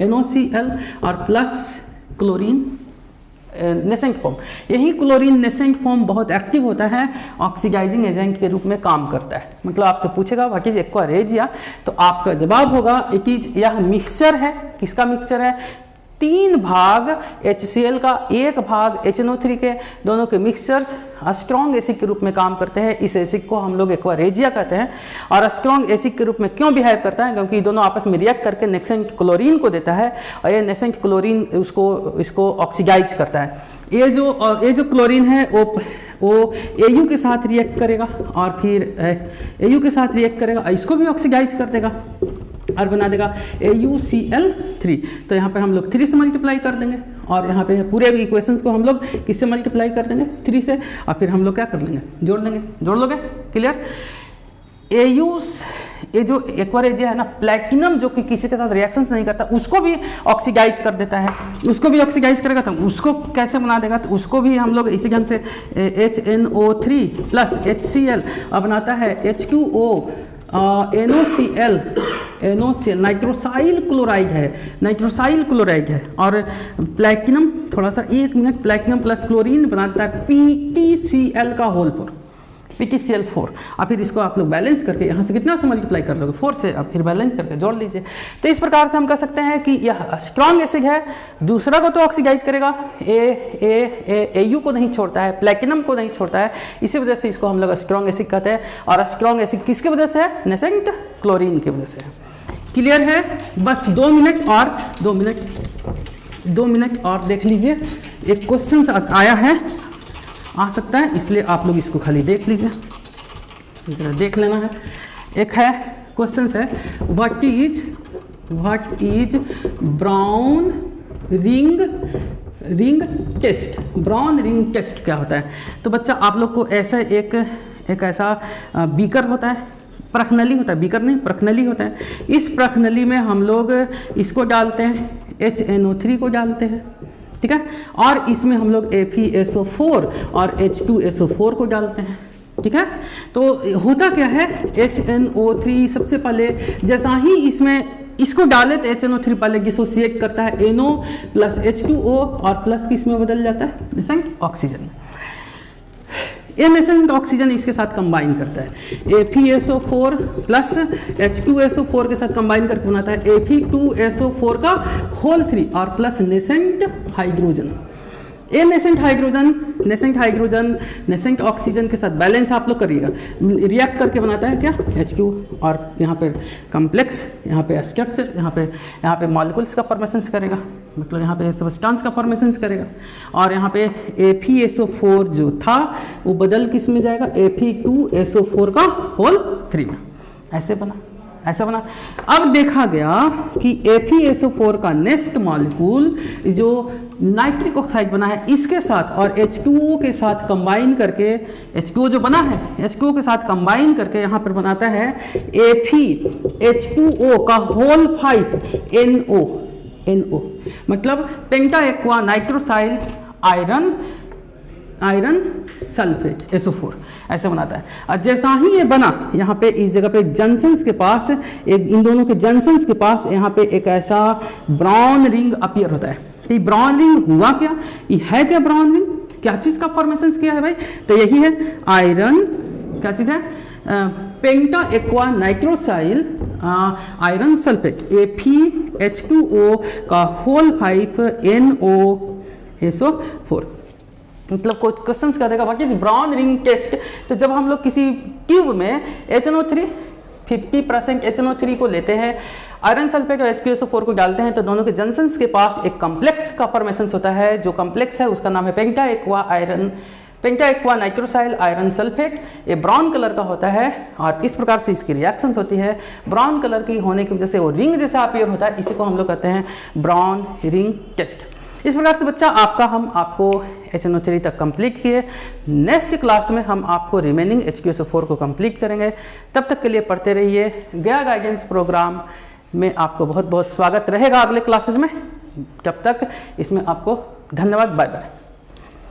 NOCl और प्लस क्लोरीन नेसेंट फॉर्म। यही क्लोरीन नेसेंट फॉर्म बहुत एक्टिव होता है, ऑक्सीडाइजिंग एजेंट के रूप में काम करता है। मतलब आपसे पूछेगा व्हाट इज एक्वारेजिया, तो आपका जवाब होगा इट इज, यह मिक्सचर है। किसका मिक्सचर है? 3 भाग HCl का, 1 भाग HNO3 के, दोनों के मिक्सचर्स स्ट्रॉन्ग एसिड के रूप में काम करते हैं। इस एसिड को हम लोग एक्वारेजिया कहते हैं। और स्ट्रॉन्ग एसिड के रूप में क्यों बिहेव करता है? क्योंकि दोनों आपस में रिएक्ट करके नेसेंट क्लोरीन को देता है और ये नेसेंट क्लोरीन इसको ऑक्सीडाइज करता है। ये जो क्लोरीन है वो AU के साथ रिएक्ट करेगा और फिर AU के साथ रिएक्ट करेगा, इसको भी ऑक्सीडाइज कर देगा और बना देगा AuCl3। तो यहाँ पे हम लोग 3 से मल्टीप्लाई कर देंगे और यहाँ पे पूरे इक्वेशंस को हम लोग किससे मल्टीप्लाई कर देंगे? 3 से। और फिर हम लोग क्या कर लेंगे? जोड़ लेंगे। जोड़ लोगे? क्लियर? ये जो एक्वारेजिया है ना, प्लैटिनम जो कि किसी के साथ रिएक्शंस नहीं करता, उसको भी ऑक्सीडाइज कर देता है। उसको भी ऑक्सीडाइज करेगा तो उसको कैसे बना देगा? तो उसको भी हम लोग इसी ढंग से HNO3 प्लस HCl और बनाता है H2O NOCl नाइट्रोसाइल क्लोराइड है। और प्लैटिनम थोड़ा सा 1 मिनट, प्लैटिनम प्लस क्लोरीन बना देता है PTCl का होल 4, PTCl4। और फिर इसको आप लोग बैलेंस करके यहाँ से कितना से मल्टीप्लाई कर लोगे? 4 से। अब फिर बैलेंस करके जोड़ लीजिए। तो इस प्रकार से हम कह सकते हैं कि यह स्ट्रॉन्ग एसिड है। दूसरा को तो ऑक्सीडाइज करेगा, AU को नहीं छोड़ता है, प्लैटिनम को नहीं छोड़ता है। इसी वजह से इसको हम लोग स्ट्रॉन्ग एसिड कहते हैं। और स्ट्रॉन्ग एसिड किसकी वजह से है? नेसेंट क्लोरीन की वजह से है। क्लियर है? बस 2 मिनट और देख लीजिए। एक क्वेश्चन आया है, आ सकता है, इसलिए आप लोग इसको खाली देख लीजिए, देख लेना है। एक है क्वेश्चन है, what is brown ring test. Brown ring test क्या होता है? तो बच्चा आप लोग को ऐसा एक ऐसा बीकर होता है, प्रखनली होता है, बीकर नहीं प्रखनली होता है। इस प्रखनली में हम लोग इसको डालते हैं, HNO3 को डालते हैं, ठीक है, और इसमें हम लोग FeSO4 और H2SO4 को डालते हैं, ठीक है। तो होता क्या है, HNO3 सबसे पहले जैसा ही इसको डाले तो HNO3 पहले डिसोसिएट करता है NO प्लस H2O और प्लस किस में बदल जाता है? नेसेंट ऑक्सीजन में। ये नेसेंट ऑक्सीजन इसके साथ कंबाइन करता है, FeSO4 प्लस H2SO4 के साथ कंबाइन करके बनाता है Fe2SO4 का होल 3 और प्लस नेसेंट हाइड्रोजन। ये नेसेंट हाइड्रोजन नेसेंट ऑक्सीजन के साथ बैलेंस आप लोग करिएगा, रिएक्ट करके बनाता है क्या? H2 और यहाँ पे कॉम्प्लेक्स, यहाँ पे स्ट्रक्चर, यहाँ पे मॉलिक्यूल्स का फॉर्मेशन करेगा, मतलब यहाँ पे सब्सटेंस का फॉर्मेशन करेगा। और यहाँ पे FeSO4 जो था वो बदल किस में जाएगा? Fe2SO4 का होल 3 में। ऐसा बना। अब देखा गया कि FeSO4 का नेक्स्ट मॉलिक्यूल जो नाइट्रिक ऑक्साइड बना है इसके साथ और H2O के साथ कंबाइन करके, H2O जो बना है H2O के साथ कंबाइन करके यहाँ पर बनाता है FeH2O का होल 5 NO, मतलब पेंटा एक्वा नाइट्रोसाइल आयरन सल्फेट SO4 ऐसे बनाता है। और जैसा ही ये बना, यहाँ पे इस जगह पे जंक्शंस के पास इन दोनों के जंक्शंस के पास यहाँ पे एक ऐसा ब्राउन रिंग अपीयर होता है। तो ये ब्राउन रिंग हुआ क्या? ये है क्या ब्राउन रिंग? क्या चीज़ का फॉर्मेशन किया है भाई? तो यही है आयरन, क्या चीज़ है? पेंटा एक्वा नाइट्रोसाइल आयरन सल्फेट FeH2O का होल 5 NOSO4। मतलब कुछ क्वेश्चन कर देगा what is brown ring test. तो जब हम लोग किसी ट्यूब में HNO3 50% HNO3 को लेते हैं, आयरन सल्फेट और H2SO4 को डालते हैं, तो दोनों के जंक्शंस के पास एक कॉम्प्लेक्स का फॉर्मेशन होता है। जो कॉम्प्लेक्स है उसका नाम है पेंटा एक्वा पेंटा एक्वा नाइट्रोसाइल आयरन सल्फेट, ये ब्राउन कलर का होता है और इस प्रकार से इसकी रिएक्शंस होती है। ब्राउन कलर की होने की वजह से वो रिंग जैसा अपीयर होता है, इसी को हम लोग कहते हैं ब्राउन रिंग टेस्ट। इस प्रकार से बच्चा हम आपको HNO3 तक कंप्लीट किए। नेक्स्ट क्लास में हम आपको रिमेनिंग HQSO4 को कंप्लीट करेंगे। तब तक के लिए पढ़ते रहिए। गया गाइडेंस प्रोग्राम में आपको बहुत बहुत स्वागत रहेगा अगले क्लासेस में। तब तक इसमें आपको धन्यवाद, बाय बाय।